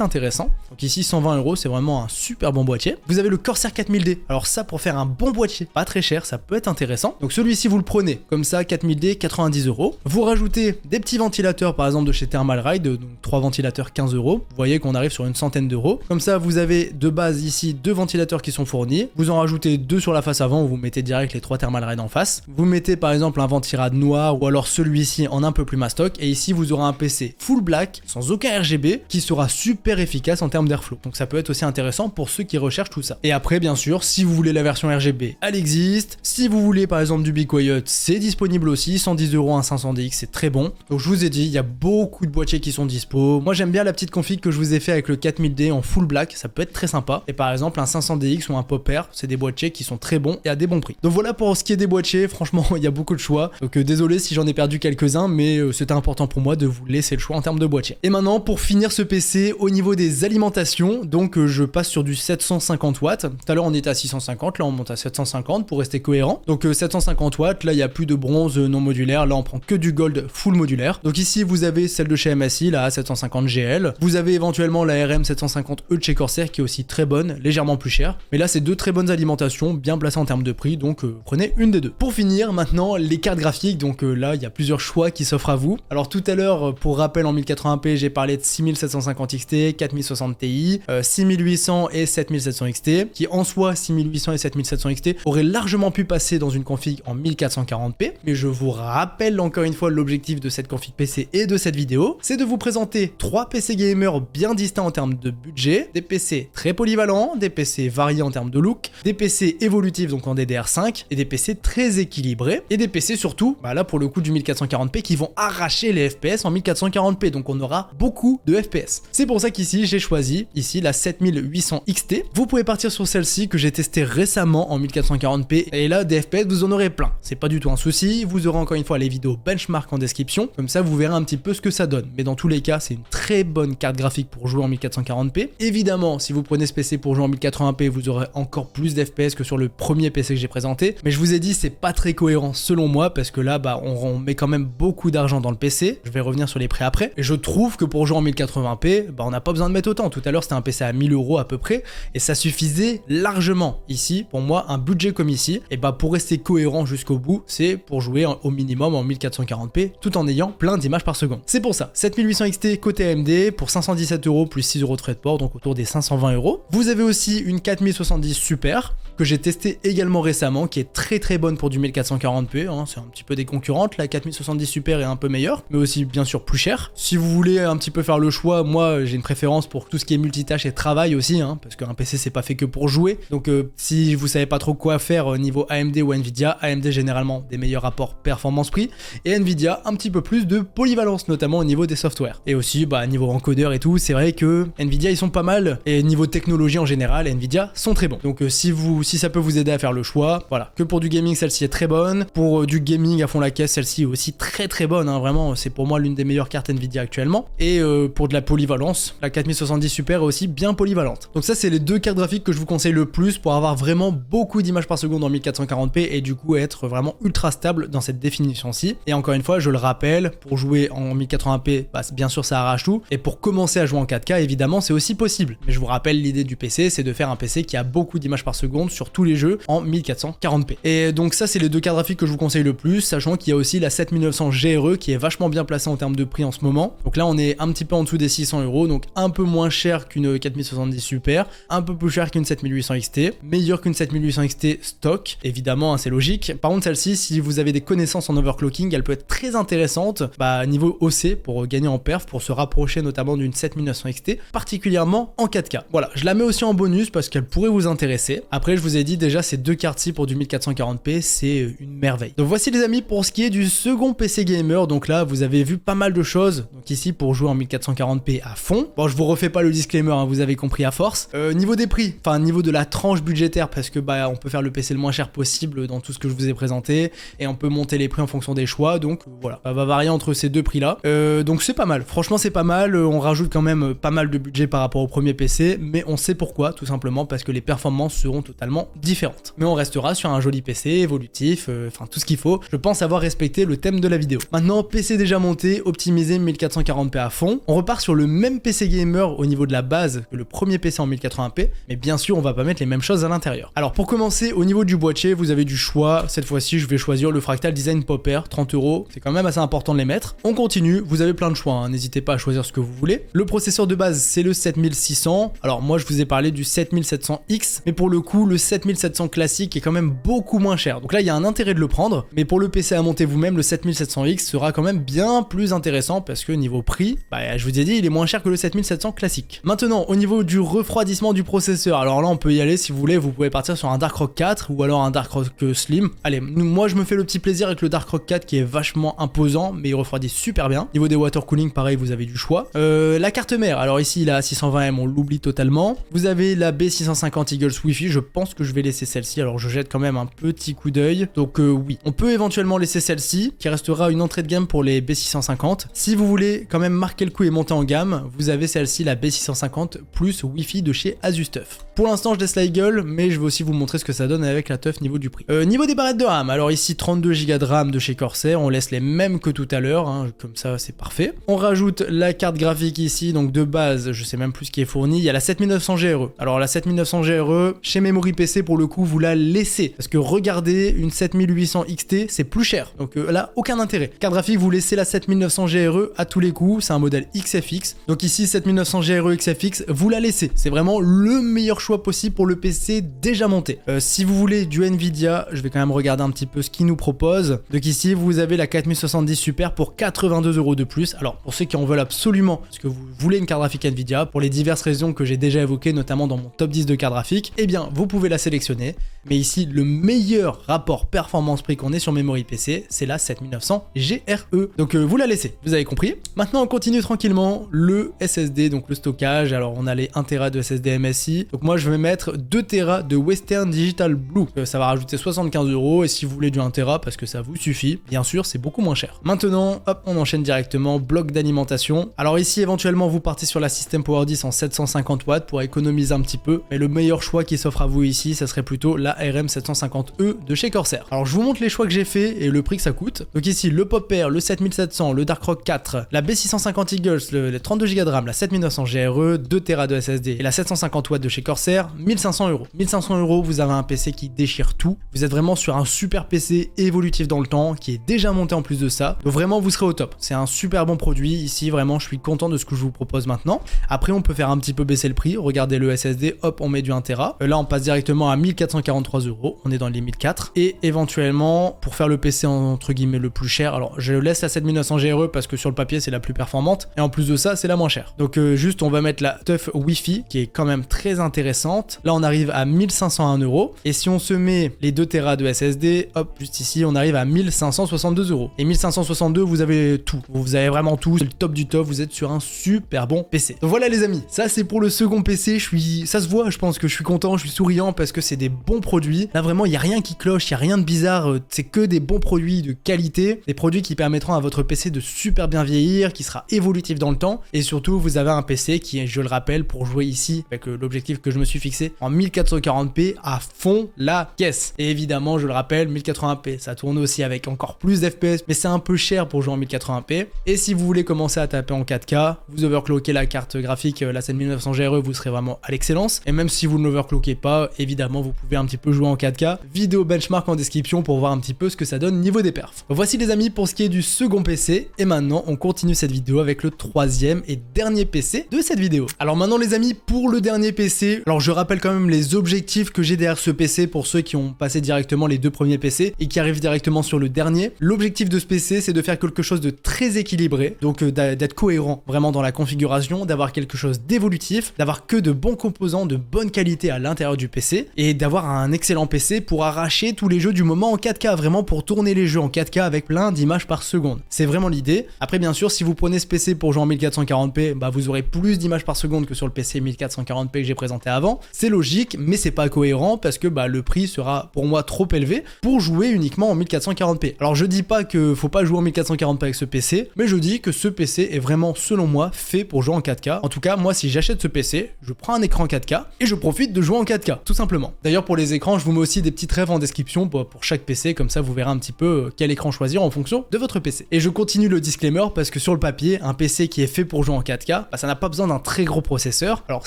S1: intéressant. Donc ici 120 €, c'est vraiment un super bon boîtier. Vous avez le Corsair 4000D. Alors ça, pour faire un bon boîtier, pas très cher, ça peut être intéressant. Donc celui-ci, vous le prenez comme ça, 4000D, 90 €. Vous rajoutez des petits ventilateurs, par exemple de chez Thermalride, donc 3 ventilateurs 15 €. Vous voyez qu'on arrive sur une centaine d'euros. Comme ça, vous avez de base ici 2 ventilateurs qui sont fournis. Vous en rajoutez 2 sur la face avant, où vous mettez direct les 3 Thermalride en face. Vous mettez par exemple un ventirad noir ou alors celui-ci en un peu plus mastoc. Et ici, vous aurez un PC full black, sans aucun RGB, qui sera super efficace en termes d'airflow. Donc ça peut être aussi intéressant pour ceux qui recherchent tout ça. Et après, bien sûr, si vous voulez la version RGB, elle existe. Si vous voulez par exemple du Be Quiet, c'est disponible aussi. 110 € un 500DX, c'est très bon. Donc je vous ai dit, il y a beaucoup de boîtiers qui sont dispo. Moi j'aime bien la petite config que je vous ai fait avec le 4000D en full black, ça peut être très sympa. Et par exemple un 500DX ou un Popper, c'est des boîtiers qui sont très bons et à des bons prix. Donc voilà pour ce qui est des boîtiers, franchement il y a beaucoup de choix. Donc désolé si j'en ai perdu quelques-uns, mais c'était important pour moi de vous laisser le choix en termes de boîtier. Et maintenant pour finir ce PC, au niveau des alimentations, donc je passe sur du 750 watts. Tout à l'heure on était à 650, là on monte à 750 pour rester cohérent. Donc 750 watts, là il n'y a plus de bronze non modulaire, là on prend que du gold full modulaire. Donc ici vous avez celle de chez MSI, la A750GL. Vous avez éventuellement la RM750E de chez Corsair qui est aussi très bonne, légèrement plus chère. Mais là c'est deux très bonnes alimentations, bien placées en termes de prix, donc prenez une des deux. Pour finir maintenant les cartes graphiques, donc là il y a plusieurs choix qui s'offrent à vous. Alors tout à l'heure pour rappel en 1080p j'ai parlé de 6750 XT, 4060 Ti, 6800 et 7700 XT, qui en soi 6800 et 7700 XT auraient largement pu passer dans une config en 1440p, mais je vous rappelle encore une fois l'objectif de cette config PC et de cette vidéo, c'est de vous présenter 3 PC gamers bien distincts en termes de budget, des PC très polyvalents, des PC variés en termes de look, des PC évolutifs donc en DDR5, et des PC très équilibrés, et des PC surtout, bah là pour le coup du 1440p qui vont arracher les FPS en 1440p, donc on aura beaucoup de FPS. C'est pour ça qu'ici j'ai choisi ici la 7800 XT. Vous pouvez partir sur celle-ci que j'ai testée récemment en 1440p, et là des FPS vous en aurez plein, c'est pas du tout un souci, vous aurez encore une fois les vidéos benchmark en description, comme ça vous verrez un petit peu ce que ça donne, mais dans tous les cas c'est une très bonne carte graphique pour jouer en 1440p. Évidemment si vous prenez ce PC pour jouer en 1080p vous aurez encore plus d'FPS que sur le premier PC que j'ai présenté, mais je vous ai dit c'est pas très cohérent selon moi, parce que là bah on met quand même beaucoup d'argent dans le PC, je vais revenir sur les prix après, et je trouve que pour jouer en 1080p bah on n'a pas besoin de mettre autant. Tout à l'heure c'était un PC à 1000 € à peu près, et ça suffisait largement. Ici pour moi un budget comme ici, et bah pour rester cohérent jusqu'au bout, c'est pour jouer au minimum en 1440p tout en ayant plein d'images par seconde. C'est pour ça 7800 XT côté AMD pour 517 € plus 6 € de frais de port, donc autour des 520 €. Vous avez aussi une 4070 Super que j'ai testé également récemment, qui est très bonne pour du 1440p, hein, c'est un petit peu des concurrentes, la 4070 Super est un peu meilleure, mais aussi bien sûr plus chère. Si vous voulez un petit peu faire le choix, moi j'ai une préférence pour tout ce qui est multitâche et travail aussi, hein, parce qu'un PC c'est pas fait que pour jouer, donc si vous savez pas trop quoi faire niveau AMD ou Nvidia, AMD généralement des meilleurs rapports performance-prix, et Nvidia un petit peu plus de polyvalence, notamment au niveau des softwares. Et aussi bah niveau encodeur et tout, c'est vrai que Nvidia ils sont pas mal, et niveau technologie en général, Nvidia sont très bons. Donc si ça peut vous aider à faire le choix, voilà. Que pour du gaming, celle-ci est très bonne. Pour du gaming à fond la caisse, celle-ci est aussi très bonne, hein, vraiment, c'est pour moi l'une des meilleures cartes Nvidia actuellement. Et pour de la polyvalence, la 4070 Super est aussi bien polyvalente. Donc ça c'est les deux cartes graphiques que je vous conseille le plus pour avoir vraiment beaucoup d'images par seconde en 1440p et du coup être vraiment ultra stable dans cette définition-ci. Et encore une fois, je le rappelle, pour jouer en 1080p, bah, bien sûr ça arrache tout, et pour commencer à jouer en 4K, évidemment c'est aussi possible. Mais je vous rappelle, l'idée du PC, c'est de faire un PC qui a beaucoup d'images par seconde sur tous les jeux en 1440p. Et donc ça c'est les deux cartes graphiques que je vous conseille le plus, sachant qu'il y a aussi la 7900 GRE qui est vachement bien placée en termes de prix en ce moment. Donc là on est un petit peu en dessous des 600 €, donc un peu moins cher qu'une 4070 Super, un peu plus cher qu'une 7800 XT, meilleur qu'une 7800 XT stock, évidemment, hein, c'est logique. Par contre celle-ci, si vous avez des connaissances en overclocking, elle peut être très intéressante niveau OC pour gagner en perf, pour se rapprocher notamment d'une 7900 XT, particulièrement en 4K. Voilà, je la mets aussi en bonus parce qu'elle pourrait vous intéresser. Après je vous ai dit déjà ces deux cartes-ci pour du 1440p, c'est une merveille. Donc voici les amis pour ce qui est du second PC gamer. Donc là vous avez vu pas mal de choses, donc ici pour jouer en 1440p à fond. Bon, je vous refais pas le disclaimer, hein, vous avez compris à force. Niveau des prix, enfin niveau de la tranche budgétaire, parce que on peut faire le PC le moins cher possible dans tout ce que je vous ai présenté, et on peut monter les prix en fonction des choix, donc voilà, ça va varier entre ces deux prix là. Donc c'est pas mal, franchement c'est pas mal, on rajoute quand même pas mal de budget par rapport au premier PC, mais on sait pourquoi, tout simplement parce que les performances seront totalement totalement différente. Mais on restera sur un joli PC, évolutif, enfin tout ce qu'il faut. Je pense avoir respecté le thème de la vidéo. Maintenant, PC déjà monté, optimisé 1440p à fond. On repart sur le même PC gamer au niveau de la base que le premier PC en 1080p, mais bien sûr, on va pas mettre les mêmes choses à l'intérieur. Alors pour commencer, au niveau du boîtier, vous avez du choix. Cette fois-ci, je vais choisir le Fractal Design Popper, 30 €. C'est quand même assez important de les mettre. On continue, vous avez plein de choix, hein. N'hésitez pas à choisir ce que vous voulez. Le processeur de base, c'est le 7600. Alors moi, je vous ai parlé du 7700X, mais pour le coup, le 7700 classique est quand même beaucoup moins cher. Donc là, il y a un intérêt de le prendre, mais pour le PC à monter vous-même, le 7700X sera quand même bien plus intéressant parce que niveau prix, je vous ai dit, il est moins cher que le 7700 classique. Maintenant, au niveau du refroidissement du processeur, alors là, on peut y aller si vous voulez, vous pouvez partir sur un Dark Rock 4 ou alors un Dark Rock Slim. Allez, moi, je me fais le petit plaisir avec le Dark Rock 4 qui est vachement imposant, mais il refroidit super bien. Niveau des water cooling, pareil, vous avez du choix. La carte mère, alors ici, la 620M, on l'oublie totalement. Vous avez la B650 Eagles Wi-Fi, je pense que je vais laisser celle-ci, alors je jette quand même un petit coup d'œil. Donc oui, on peut éventuellement laisser celle-ci, qui restera une entrée de gamme pour les B650. Si vous voulez quand même marquer le coup et monter en gamme, vous avez celle-ci, la B650 plus Wi-Fi de chez ASUSTUF. Pour l'instant, je laisse la Eagle, mais je vais aussi vous montrer ce que ça donne avec la TUF niveau du prix. Niveau des barrettes de RAM, alors ici 32 Go de RAM de chez Corsair, on laisse les mêmes que tout à l'heure, hein, comme ça c'est parfait. On rajoute la carte graphique ici, donc de base, je sais même plus ce qui est fourni, il y a la 7900 GRE. Alors la 7900 GRE, chez Memory PC pour le coup, vous la laissez, parce que regardez, une 7800 XT, c'est plus cher, donc là, aucun intérêt. Carte graphique, vous laissez la 7900 GRE à tous les coups, c'est un modèle XFX, donc ici 7900 GRE XFX, vous la laissez, c'est vraiment le meilleur choix possible pour le PC déjà monté. Si vous voulez du Nvidia, je vais quand même regarder un petit peu ce qu'il nous propose. Donc ici, vous avez la 4070 Super pour 82 € de plus. Alors pour ceux qui en veulent absolument, parce que vous voulez une carte graphique Nvidia, pour les diverses raisons que j'ai déjà évoquées, notamment dans mon top 10 de cartes graphiques, eh bien vous pouvez la sélectionner. Mais ici, le meilleur rapport performance-prix qu'on ait sur Memory PC, c'est la 7900 GRE. Donc vous la laissez, vous avez compris. Maintenant, on continue tranquillement le SSD, donc le stockage. Alors on a les 1 Tera de SSD MSI. Donc moi, je vais mettre 2 Tera de Western Digital Blue. Ça va rajouter 75 €. Et si vous voulez du 1 Tera, parce que ça vous suffit, bien sûr, c'est beaucoup moins cher. Maintenant, hop, on enchaîne directement. Bloc d'alimentation. Alors ici, éventuellement, vous partez sur la System Power 10 en 750 watts pour économiser un petit peu. Mais le meilleur choix qui s'offre à vous ici, ça serait plutôt la RM750E de chez Corsair. Alors je vous montre les choix que j'ai fait et le prix que ça coûte. Donc ici, le Popper, le 7700, le Dark Rock 4, la B650 Eagles, les 32 Go de RAM, la 7900 GRE, 2 Tera de SSD et la 750 watts de chez Corsair, 1500 €. 1500 €, vous avez un PC qui déchire tout. Vous êtes vraiment sur un super PC évolutif dans le temps, qui est déjà monté en plus de ça. Donc vraiment, vous serez au top. C'est un super bon produit. Ici, vraiment, je suis content de ce que je vous propose maintenant. Après, on peut faire un petit peu baisser le prix. Regardez le SSD, hop, on met du 1 Tera. Là, on passe directement à 1443 €. On est dans les 1004. Et éventuellement, pour faire le PC entre guillemets le plus cher, alors je laisse la 7900 GRE parce que sur le papier, c'est la plus performante. Et en plus de ça, c'est la moins chère. Donc juste, on va mettre la TUF Wi-Fi, qui est quand même très intéressante. Là, on arrive à 1501 €. Et si on se met les 2 Tera de SSD, hop, juste ici, on arrive à 1562 €. Et 1562, vous avez tout. Vous avez vraiment tout. C'est le top du top. Vous êtes sur un super bon PC. Donc voilà, les amis. Ça, c'est pour le second PC. Ça se voit, je pense que je suis content, je suis souriant parce que c'est des bons produits. Là, vraiment, il n'y a rien qui cloche, il n'y a rien de bizarre. C'est que des bons produits de qualité. Des produits qui permettront à votre PC de super bien vieillir, qui sera évolutif dans le temps. Et surtout, vous avez un PC qui est, je le rappelle, pour jouer ici, avec l'objectif que je me suis fixé, en 1440p à fond la caisse. Et évidemment, je le rappelle, 1080p, ça tourne aussi avec encore plus d'FPS, mais c'est un peu cher pour jouer en 1080p. Et si vous voulez commencer à taper en 4K, vous overclockez la carte graphique, la 7900 GRE, vous serez vraiment à l'excellence. Et même si vous ne l'overclockez pas, évidemment, vous pouvez un petit peu jouer en 4K. Vidéo benchmark en description pour voir un petit peu ce que ça donne niveau des perfs. Voici les amis pour ce qui est du second PC. Et maintenant, on continue cette vidéo avec le troisième et dernier PC de cette vidéo. Alors maintenant les amis, pour le dernier PC, alors je rappelle quand même les objectifs que j'ai derrière ce PC pour ceux qui ont passé directement les deux premiers PC et qui arrivent directement sur le dernier. L'objectif de ce PC, c'est de faire quelque chose de très équilibré, donc d'être cohérent vraiment dans la configuration, d'avoir quelque chose d'évolutif, d'avoir que de bons composants de bonne qualité à l'intérieur du PC et d'avoir un excellent PC pour arracher tous les jeux du moment en 4K, vraiment pour tourner les jeux en 4K avec plein d'images par seconde. C'est vraiment l'idée. Après bien sûr, si vous prenez ce PC pour jouer en 1440p, bah vous aurez plus d'images par seconde que sur le PC 1440p que j'ai présenté avant. C'est logique, mais c'est pas cohérent parce que bah, le prix sera pour moi trop élevé pour jouer uniquement en 1440p. Alors je dis pas que faut pas jouer en 1440p avec ce PC, mais je dis que ce PC est vraiment selon moi fait pour jouer en 4K. En tout cas, moi si j'achète ce PC, je prends un écran 4K et je profite de jouer en 4K, tout simplement. simplement. D'ailleurs pour les écrans, je vous mets aussi des petites rêves en description pour chaque PC, comme ça vous verrez un petit peu quel écran choisir en fonction de votre PC. Et je continue le disclaimer parce que sur le papier, un PC qui est fait pour jouer en 4K, ça n'a pas besoin d'un très gros processeur. Alors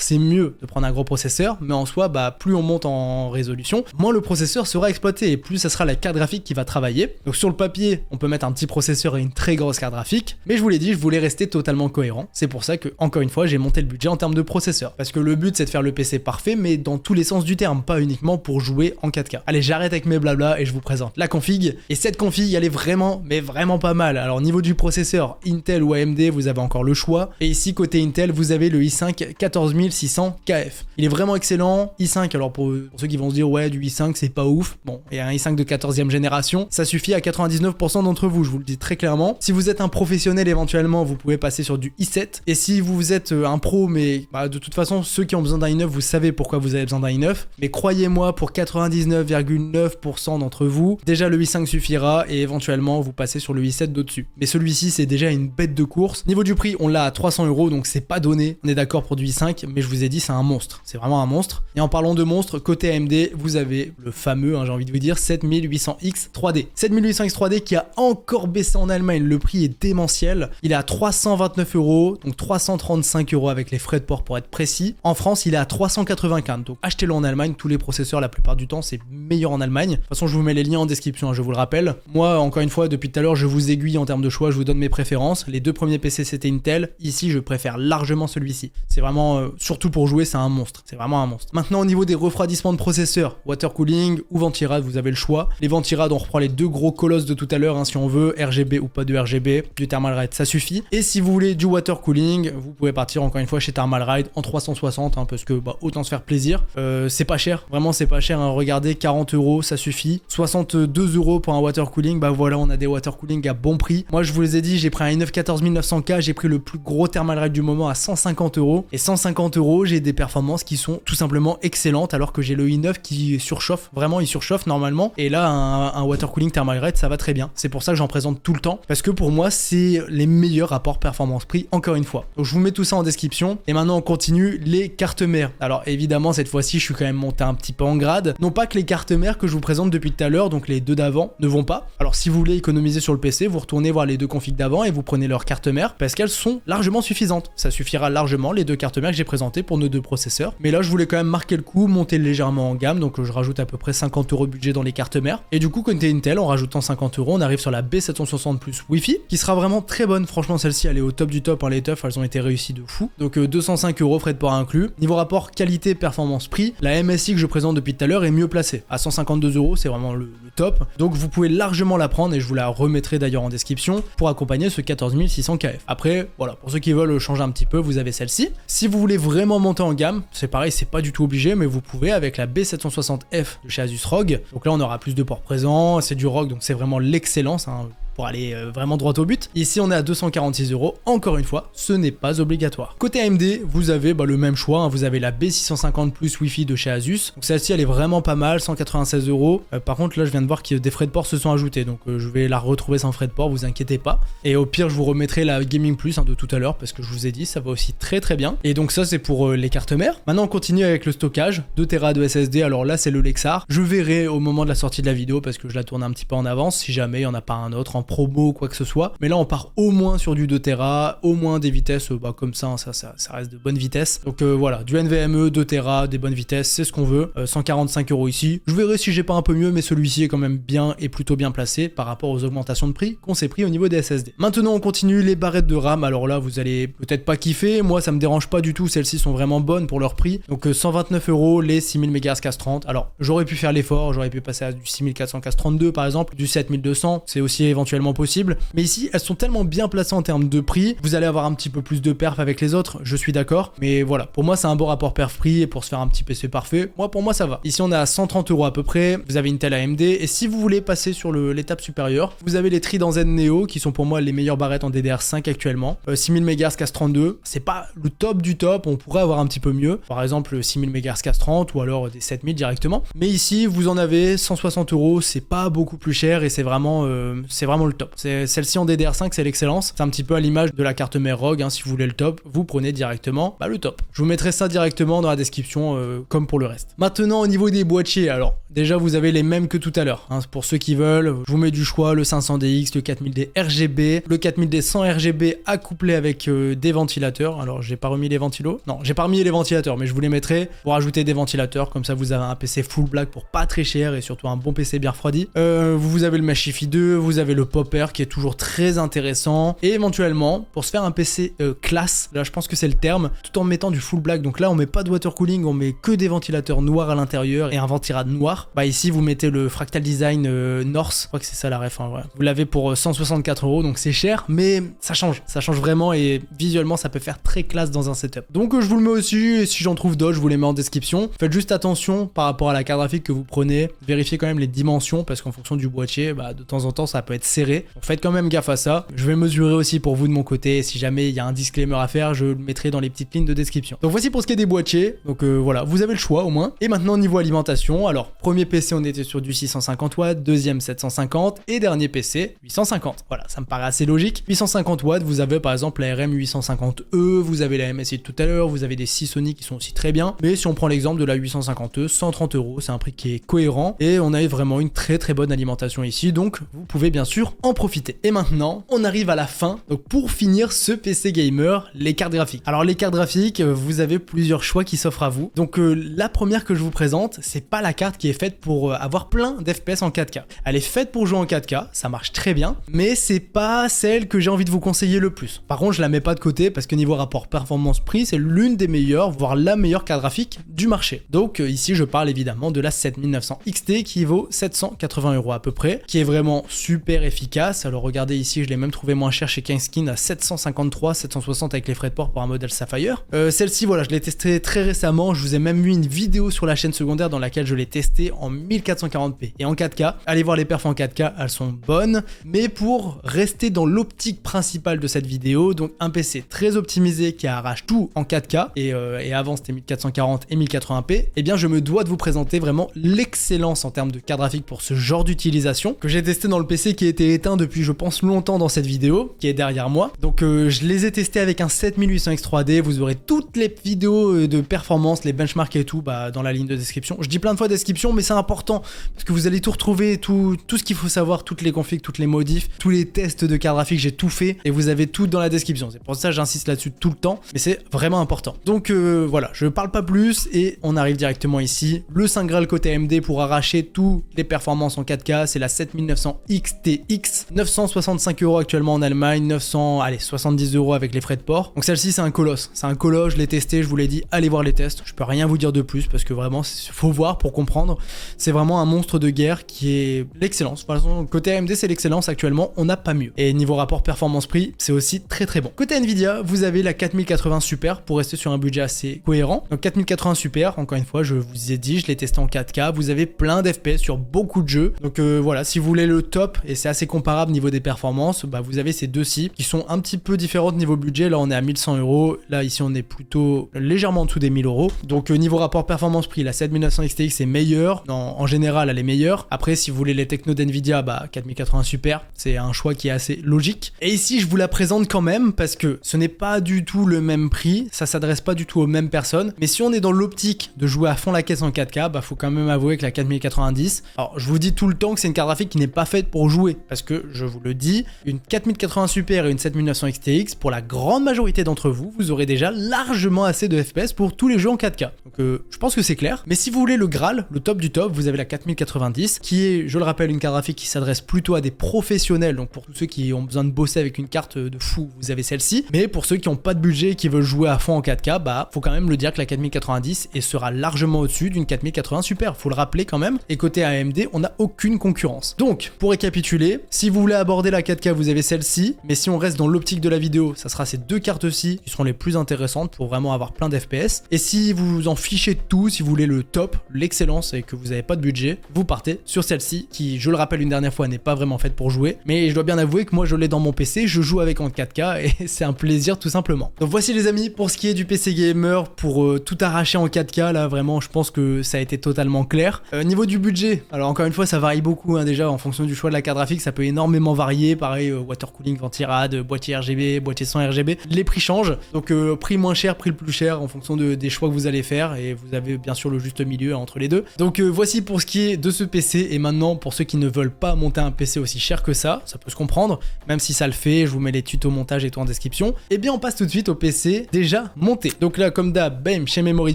S1: c'est mieux de prendre un gros processeur, mais en soi, plus on monte en résolution, moins le processeur sera exploité et plus ça sera la carte graphique qui va travailler. Donc sur le papier, on peut mettre un petit processeur et une très grosse carte graphique, mais je vous l'ai dit, je voulais rester totalement cohérent. C'est pour ça que, encore une fois, j'ai monté le budget en termes de processeur. Parce que le but c'est de faire le PC parfait, mais dans tous les sens du terme, pas uniquement pour jouer en 4K. Allez, j'arrête avec mes blabla et je vous présente la config. Et cette config, elle est vraiment, mais vraiment pas mal. Alors niveau du processeur, Intel ou AMD, vous avez encore le choix. Et ici, côté Intel, vous avez le i5 14600KF. Il est vraiment excellent. i5, alors pour ceux qui vont se dire, ouais, du i5, c'est pas ouf. Bon, et un i5 de 14e génération, ça suffit à 99% d'entre vous, je vous le dis très clairement. Si vous êtes un professionnel éventuellement, vous pouvez passer sur du i7. Et si vous êtes un pro, mais de toute façon, ceux qui ont besoin d'un i9, vous savez pourquoi vous avez besoin d'un i9. Mais croyez-moi, pour 99,9% d'entre vous, déjà le i5 suffira et éventuellement vous passez sur le i7 d'au-dessus. Mais celui-ci, c'est déjà une bête de course. Niveau du prix, on l'a à 300 €, donc c'est pas donné. On est d'accord pour du i5, mais je vous ai dit, c'est un monstre. C'est vraiment un monstre. Et en parlant de monstre, côté AMD, vous avez le fameux, j'ai envie de vous dire, 7800X 3D. 7800X 3D qui a encore baissé en Allemagne. Le prix est démentiel. Il est à 329 €, donc 335 € avec les frais de port pour être précis. En France, il est à 384. Donc achetez-le en Allemagne. Tous les processeurs, la plupart du temps, c'est meilleur en Allemagne. De toute façon, je vous mets les liens en description, je vous le rappelle. Moi, encore une fois, depuis tout à l'heure, je vous aiguille en termes de choix, je vous donne mes préférences. Les deux premiers PC, c'était Intel. Ici, je préfère largement celui-ci. C'est vraiment, surtout pour jouer, c'est un monstre. C'est vraiment un monstre. Maintenant, au niveau des refroidissements de processeurs, water cooling ou ventirad, vous avez le choix. Les ventirad, on reprend les deux gros colosses de tout à l'heure, si on veut, RGB ou pas de RGB, du Thermalright, ça suffit. Et si vous voulez du water cooling, vous pouvez partir encore une fois chez Thermalright en 360, parce que autant se faire plaisir. C'est pas cher, vraiment c'est pas cher. Regardez, 40 €, ça suffit. 62 € pour un water cooling, voilà, on a des water cooling à bon prix. Moi, je vous les ai dit, j'ai pris un i9 14900K, j'ai pris le plus gros Thermalright du moment à 150 €. Et 150 €, j'ai des performances qui sont tout simplement excellentes, alors que j'ai le i9 qui surchauffe. Vraiment, il surchauffe normalement. Et là, un water cooling Thermalright, ça va très bien. C'est pour ça que j'en présente tout le temps, parce que pour moi, c'est les meilleurs rapports performance-prix, encore une fois. Donc, je vous mets tout ça en description. Et maintenant, on continue les cartes mères. Alors, évidemment, cette fois-ci, je suis quand même monté un petit peu en grade. Non pas que les cartes mères que je vous présente depuis tout à l'heure, donc les deux d'avant, ne vont pas. Alors, si vous voulez économiser sur le PC, vous retournez voir les deux configs d'avant et vous prenez leurs cartes mères, parce qu'elles sont largement suffisantes. Ça suffira largement, les deux cartes mères que j'ai présentées pour nos deux processeurs. Mais là, je voulais quand même marquer le coup, monter légèrement en gamme, donc je rajoute à peu près 50 € de budget dans les cartes mères. Et du coup, côté Intel, en rajoutant 50 €, on arrive sur la B760 Plus Wi-Fi, qui sera vraiment très bonne. Franchement, celle-ci, elle est au top du top. Les teufs, elles ont été réussies de fou. Donc 205 € frais de port inclus. Niveau rapport qualité, performance, prix, la MSI que je présente depuis tout à l'heure est mieux placée. À 152 €, c'est vraiment le top. Donc vous pouvez largement la prendre et je vous la remettrai d'ailleurs en description pour accompagner ce 14600KF. Après, voilà, pour ceux qui veulent changer un petit peu, vous avez celle-ci. Si vous voulez vraiment monter en gamme, c'est pareil, c'est pas du tout obligé, mais vous pouvez avec la B760F de chez Asus ROG. Donc là, on aura plus de ports présents, c'est du ROG, donc c'est vraiment l'excellence, pour aller vraiment droit au but. Ici, on est à 246 €. Encore une fois, ce n'est pas obligatoire. Côté AMD, vous avez le même choix. Vous avez la B650 Plus Wi-Fi de chez Asus. Donc celle-ci, elle est vraiment pas mal, 196 €. Par contre, là, je viens de voir que des frais de port se sont ajoutés. Donc je vais la retrouver sans frais de port, vous inquiétez pas. Et au pire, je vous remettrai la Gaming Plus de tout à l'heure, parce que je vous ai dit, ça va aussi très très bien. Et donc ça, c'est pour les cartes mères. Maintenant, on continue avec le stockage. 2 Tera de SSD. Alors là, c'est le Lexar. Je verrai au moment de la sortie de la vidéo, parce que je la tourne un petit peu en avance, si jamais il n'y en a pas un autre en promo ou quoi que ce soit. Mais là, on part au moins sur du 2 Tera, au moins des vitesses comme ça, ça reste de bonne vitesse. Donc voilà, du NVMe, 2 Tera, des bonnes vitesses, c'est ce qu'on veut. 145 € ici. Je verrai si j'ai pas un peu mieux, mais celui-ci est quand même bien et plutôt bien placé par rapport aux augmentations de prix qu'on s'est pris au niveau des SSD. Maintenant, on continue les barrettes de RAM. Alors là, vous allez peut-être pas kiffer. Moi, ça me dérange pas du tout. Celles-ci sont vraiment bonnes pour leur prix. Donc 129 € les 6000 MHz Cas30. Alors, j'aurais pu faire l'effort, j'aurais pu passer à du 6400 Cas32 par exemple, du 7200, c'est aussi éventuellement possible. Mais ici, elles sont tellement bien placées en termes de prix, vous allez avoir un petit peu plus de perf avec les autres, je suis d'accord. Mais voilà, pour moi, c'est un bon rapport perf-prix et pour se faire un petit PC parfait, pour moi, ça va. Ici, on est à 130 € à peu près. Vous avez Intel AMD. Et si vous voulez passer sur l'étape supérieure, vous avez les Trident Zen Neo qui sont pour moi les meilleures barrettes en DDR5 actuellement. 6000 MHz Cas32, c'est pas le top du top, on pourrait avoir un petit peu mieux. Par exemple, 6000 MHz Cas30 ou alors des 7000 directement. Mais ici, vous en avez 160 €, c'est pas beaucoup plus cher et c'est vraiment le vraiment le top. Celle-ci en DDR5, c'est l'excellence. C'est un petit peu à l'image de la carte mère ROG, hein. Si vous voulez le top, vous prenez directement le top. Je vous mettrai ça directement dans la description comme pour le reste. Maintenant au niveau des boîtiers, alors déjà vous avez les mêmes que tout à l'heure, hein. Pour ceux qui veulent, je vous mets du choix, le 500DX, le 4000D RGB, le 4000D 100 RGB accouplé avec des ventilateurs. Alors j'ai pas remis les ventilos, non j'ai pas remis les ventilateurs, mais je vous les mettrai pour ajouter des ventilateurs, comme ça vous avez un PC full black pour pas très cher et surtout un bon PC bien refroidi. Vous avez le Mashifi 2, vous avez le Popper qui est toujours très intéressant, et éventuellement pour se faire un PC classe, là je pense que c'est le terme, tout en mettant du full black. Donc là on met pas de water cooling, on met que des ventilateurs noirs à l'intérieur et un ventirad noir. Bah ici vous mettez le Fractal Design North, je crois que c'est ça la ref, hein, ouais. Vous l'avez pour 164 €, donc c'est cher, mais ça change vraiment, et visuellement ça peut faire très classe dans un setup. Donc je vous le mets aussi, et si j'en trouve d'autres je vous les mets en description. Faites juste attention par rapport à la carte graphique que vous prenez, vérifiez quand même les dimensions, parce qu'en fonction du boîtier, bah, de temps en temps ça peut être serré, donc faites quand même gaffe à ça. Je vais mesurer aussi pour vous de mon côté, et si jamais il y a un disclaimer à faire, je le mettrai dans les petites lignes de description. Donc voici pour ce qui est des boîtiers, donc voilà, vous avez le choix au moins. Et maintenant niveau alimentation, alors premier PC on était sur du 650 watts, deuxième 750 et dernier PC 850. Voilà, ça me paraît assez logique. 850 watts, vous avez par exemple la RM 850E, vous avez la MSI de tout à l'heure, vous avez des Seasonic qui sont aussi très bien. Mais si on prend l'exemple de la 850E, 130 €, c'est un prix qui est cohérent et on a vraiment une très bonne alimentation ici, donc vous pouvez bien sûr en profiter. Et maintenant, on arrive à la fin. Donc pour finir ce PC gamer, les cartes graphiques. Alors les cartes graphiques, vous avez plusieurs choix qui s'offrent à vous. Donc la première que je vous présente, c'est pas la carte qui est faite pour avoir plein d'FPS en 4K. Elle est faite pour jouer en 4K, ça marche très bien, mais c'est pas celle que j'ai envie de vous conseiller le plus. Par contre, je la mets pas de côté parce que niveau rapport performance-prix, c'est l'une des meilleures, voire la meilleure carte graphique du marché. Donc ici, je parle évidemment de la 7900 XT qui vaut 780 € à peu près, qui est vraiment super efficace. Alors regardez ici, je l'ai même trouvé moins cher chez Kingskin à 753, 760 avec les frais de port pour un modèle Sapphire. Celle-ci, voilà, je l'ai testée très récemment. Je vous ai même mis une vidéo sur la chaîne secondaire dans laquelle je l'ai testée en 1440p et en 4K. Allez voir les perfs en 4K, elles sont bonnes. Mais pour rester dans l'optique principale de cette vidéo, donc un PC très optimisé qui arrache tout en 4K et avant c'était 1440 et 1080p, eh bien je me dois de vous présenter vraiment l'excellence en termes de carte graphique pour ce genre d'utilisation que j'ai testé dans le PC qui était éteint depuis je pense longtemps dans cette vidéo qui est derrière moi. Donc je les ai testés avec un 7800X 3D. Vous aurez toutes les vidéos de performance, les benchmarks et tout dans la ligne de description. Je dis plein de fois description, mais c'est important parce que vous allez tout retrouver, tout ce qu'il faut savoir, toutes les configs, toutes les modifs, tous les tests de carte graphique, j'ai tout fait et vous avez tout dans la description. C'est pour ça que j'insiste là-dessus tout le temps, mais c'est vraiment important. Donc voilà, je parle pas plus et on arrive directement ici. Le Saint Graal côté AMD pour arracher toutes les performances en 4K, c'est la 7900 XTX, 965 € actuellement en Allemagne, 70 € avec les frais de port. Donc celle-ci c'est un colosse, je l'ai testé, je vous l'ai dit, allez voir les tests. Je peux rien vous dire de plus parce que vraiment faut voir pour comprendre. C'est vraiment un monstre de guerre qui est l'excellence. De toute façon, côté AMD c'est l'excellence actuellement, on n'a pas mieux. Et niveau rapport performance-prix, c'est aussi très bon. Côté Nvidia, vous avez la 4080 Super pour rester sur un budget assez cohérent. Donc 4080 Super, encore une fois, je vous ai dit, je l'ai testé en 4K, vous avez plein d'FPS sur beaucoup de jeux. Donc voilà, si vous voulez le top, et c'est assez comparable niveau des performances, bah vous avez ces deux-ci qui sont un petit peu différentes niveau budget. Là on est à 1100 €, là ici on est plutôt légèrement en dessous des 1000 €. Donc niveau rapport performance-prix, la 7900 XTX est meilleure, en général elle est meilleure. Après si vous voulez les technos d'Nvidia, bah 4080 Super, c'est un choix qui est assez logique. Et ici je vous la présente quand même parce que ce n'est pas du tout le même prix, ça s'adresse pas du tout aux mêmes personnes, mais si on est dans l'optique de jouer à fond la caisse en 4K, bah faut quand même avouer que la 4090, alors je vous dis tout le temps que c'est une carte graphique qui n'est pas faite pour jouer, parce que je vous le dis, une 4080 Super et une 7900 XTX, pour la grande majorité d'entre vous, vous aurez déjà largement assez de FPS pour tous les jeux en 4K. Donc je pense que c'est clair, mais si vous voulez le Graal, le top du top, vous avez la 4090, qui est, je le rappelle, une carte graphique qui s'adresse plutôt à des professionnels, donc pour tous ceux qui ont besoin de bosser avec une carte de fou, vous avez celle-ci, mais pour ceux qui n'ont pas de budget et qui veulent jouer à fond en 4K, bah faut quand même le dire que la 4090 sera largement au-dessus d'une 4080 Super, faut le rappeler quand même, et côté AMD, on n'a aucune concurrence. Donc, pour récapituler, si vous voulez aborder la 4K, vous avez celle-ci, mais si on reste dans l'optique de la vidéo, ça sera ces deux cartes-ci qui seront les plus intéressantes pour vraiment avoir plein d'FPS, et si vous en fichez tout. Si vous voulez le top, l'excellence et que vous n'avez pas de budget, vous partez sur celle-ci qui, je le rappelle une dernière fois, n'est pas vraiment faite pour jouer. Mais je dois bien avouer que moi je l'ai dans mon PC, je joue avec en 4K et c'est un plaisir tout simplement. Donc voici les amis pour ce qui est du PC Gamer, pour tout arracher en 4K là, vraiment je pense que ça a été totalement clair. Niveau du budget, alors encore une fois ça varie beaucoup hein, déjà en fonction du choix de la carte graphique, ça peut énormément varier. Pareil, water cooling, ventirad, boîtier RGB, boîtier sans RGB, les prix changent. Donc prix moins cher, prix le plus cher en fonction des choix que vous allez faire, et vous avez bien sûr le juste milieu entre les deux. Donc voici pour ce qui est de ce PC. Et maintenant pour ceux qui ne veulent pas monter un PC aussi cher que ça peut se comprendre, même si ça le fait, je vous mets les tutos montage et tout en description. Et bien on passe tout de suite au PC déjà monté. Donc là comme d'hab, bam, chez Memory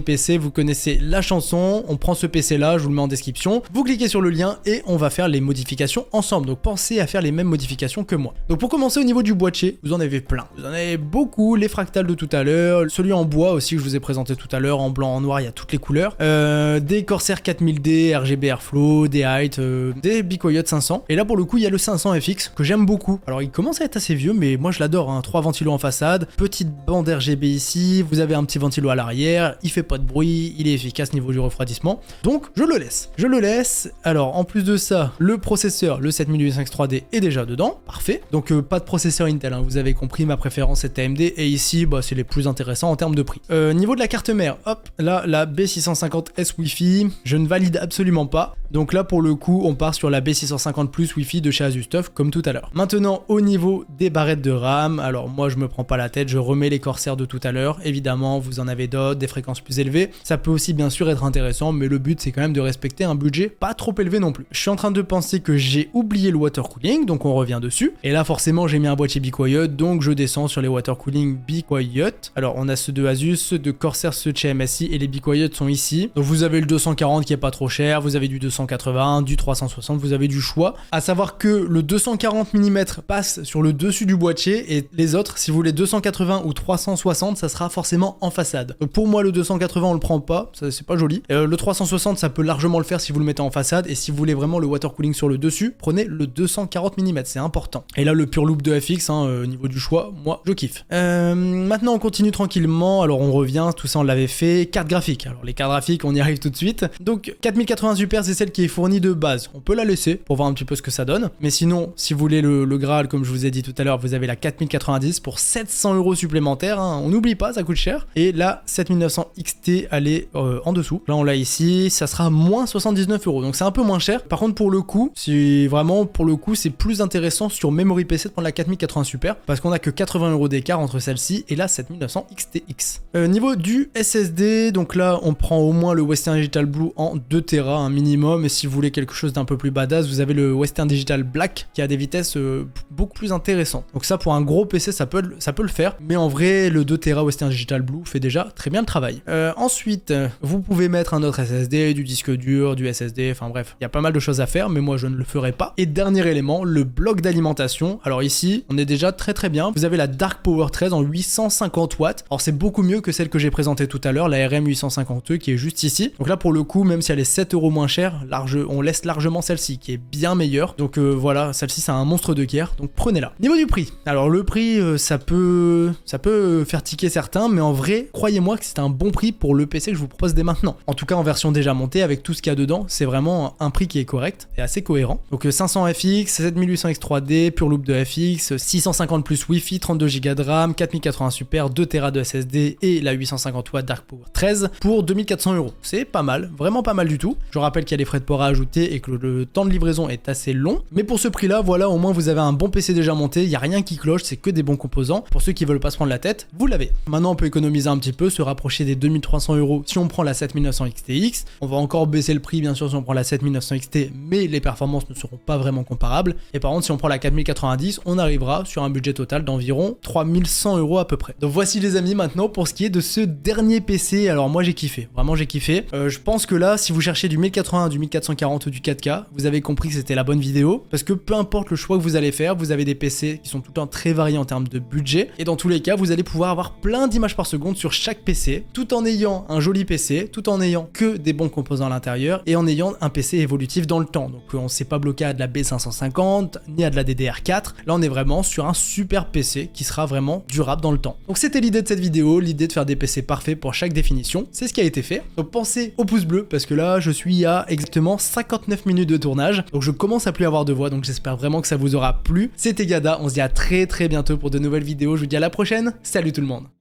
S1: PC, vous connaissez la chanson, on prend ce PC là, je vous le mets en description, vous cliquez sur le lien et on va faire les modifications ensemble. Donc pensez à faire les mêmes modifications que moi. Donc pour commencer au niveau du boîtier, vous en avez plein, vous en avez beaucoup, les fractales de tout à l'heure, celui en bois aussi que je vous ai présenté tout à l'heure, en blanc, en noir, il y a toutes les couleurs, des Corsair 4000D, RGB Airflow, des Height, des Be Quiet 500, et là pour le coup il y a le 500 FX que j'aime beaucoup. Alors il commence à être assez vieux mais moi je l'adore, hein. 3 ventilos en façade, petite bande RGB ici, vous avez un petit ventilo à l'arrière, il fait pas de bruit, il est efficace niveau du refroidissement, donc je le laisse. Alors en plus de ça, le processeur, le 7800X3D est déjà dedans, parfait, donc pas de processeur Intel, hein. Vous avez compris, ma préférence est AMD, et ici bah, c'est les plus intéressants en termes de prix. Niveau de la carte mère, hop, là la B650S Wi-Fi, je ne valide absolument pas, donc là pour le coup on part sur la B650 Plus Wi-Fi de chez ASUSTUF comme tout à l'heure. Maintenant au niveau des barrettes de RAM, alors moi je me prends pas la tête, je remets les Corsair de tout à l'heure, évidemment vous en avez d'autres, des fréquences plus élevées, ça peut aussi bien sûr être intéressant, mais le but c'est quand même de respecter un budget pas trop élevé non plus. Je suis en train de penser que j'ai oublié le water cooling, donc on revient dessus, et là forcément j'ai mis un boîtier Be Quiet, donc je descends sur les water cooling Be Quiet. Alors on a ceux de Asus, ceux de Corsair, ceux de chez MSI, et les Be Quiet sont ici. Donc vous avez le 240 qui est pas trop cher, vous avez du 280, du 360, vous avez du choix. À savoir que le 240 mm passe sur le dessus du boîtier, et les autres, si vous voulez 280 ou 360, ça sera forcément en façade. Donc pour moi le 280 on le prend pas, c'est pas joli. Le 360 ça peut largement le faire si vous le mettez en façade, et si vous voulez vraiment le water cooling sur le dessus, prenez le 240 mm, c'est important. Et là le pure loop de FX, hein, niveau du choix, moi je kiffe. Maintenant on continue tranquillement, alors on revient, tout ça on l'avait fait. Carte graphique, alors les cartes graphiques on y arrive tout de suite. Donc 4080 Super c'est celle qui est fournie de base, on peut la laisser pour voir un petit peu ce que ça donne, mais sinon si vous voulez le Graal comme je vous ai dit tout à l'heure, vous avez la 4090 pour 700 € supplémentaires, hein. On n'oublie pas, ça coûte cher, et la 7900 XT elle est en dessous, là on l'a ici, ça sera moins 79 €, donc c'est un peu moins cher. Par contre pour le coup, c'est vraiment pour le coup c'est plus intéressant sur Memory PC de prendre la 4080 Super, parce qu'on a que 80 € d'écart entre celle-ci et la 7900 XTX. Niveau du SSD, donc là on prend au moins le Western Digital Blue en 2 Tera un minimum, et si vous voulez quelque chose d'un peu plus badass, vous avez le Western Digital Black qui a des vitesses beaucoup plus intéressantes. Donc ça pour un gros PC ça peut le faire, mais en vrai le 2 Tera Western Digital Blue fait déjà très bien le travail. Ensuite vous pouvez mettre un autre SSD, du disque dur, du SSD, enfin bref, il y a pas mal de choses à faire, mais moi je ne le ferai pas. Et dernier élément, le bloc d'alimentation. Alors ici on est déjà très bien, vous avez la Dark Power 13 en 850 watts, alors c'est beaucoup mieux que celle que j'ai présentée tout à l'heure, la RM 850E qui est juste ici. Donc là pour le coup, même si elle est 7 € moins chère, on laisse largement celle-ci qui est bien meilleure. Donc voilà, celle-ci c'est un monstre de guerre, donc prenez-la. Niveau du prix, alors le prix ça peut faire tiquer certains, mais en vrai croyez-moi que c'est un bon prix pour le PC que je vous propose dès maintenant. En tout cas en version déjà montée avec tout ce qu'il y a dedans, c'est vraiment un prix qui est correct et assez cohérent. Donc 500 FX, 7800X3D, pure loop de FX, 650 plus Wi-Fi, 32 Go de RAM, 4080 Super, 2 Tera de SSD et la 850 watts Dark Power 13 pour 2400 €. C'est pas mal, vraiment pas mal du tout. Je rappelle qu'il y a des frais de port à ajouter et que le temps de livraison est assez long, mais pour ce prix là, voilà, au moins vous avez un bon PC déjà monté, il n'y a rien qui cloche, c'est que des bons composants. Pour ceux qui veulent pas se prendre la tête, vous l'avez. Maintenant on peut économiser un petit peu, se rapprocher des 2300 € si on prend la 7900 XTX. On va encore baisser le prix bien sûr si on prend la 7900 XT, mais les performances ne seront pas vraiment comparables. Et par contre si on prend la 4090, on arrivera sur un budget total d'environ 3100 € à peu près. Donc voici les amis maintenant pour ce qui est de ce dernier PC. Alors moi j'ai kiffé, vraiment j'ai kiffé. Je pense que là si vous cherchez du 1080, du 1440 ou du 4K, vous avez compris que c'était la bonne vidéo, parce que peu importe le choix que vous allez faire, vous avez des PC qui sont tout le temps très variés en termes de budget, et dans tous les cas vous allez pouvoir avoir plein d'images par seconde sur chaque PC, tout en ayant un joli PC, tout en ayant que des bons composants à l'intérieur, et en ayant un PC évolutif dans le temps. Donc on ne s'est pas bloqué à de la B550, ni à de la DDR4, là on est vraiment sur un super PC qui sera vraiment durable dans le temps. Donc c'était l'idée de cette vidéo, l'idée de faire des PC parfaits pour chaque définition. description, c'est ce qui a été fait. Donc pensez au pouce bleu parce que là je suis à exactement 59 minutes de tournage, donc je commence à plus avoir de voix, donc j'espère vraiment que ça vous aura plu. C'était Gada, on se dit à très bientôt pour de nouvelles vidéos, je vous dis à la prochaine, salut tout le monde.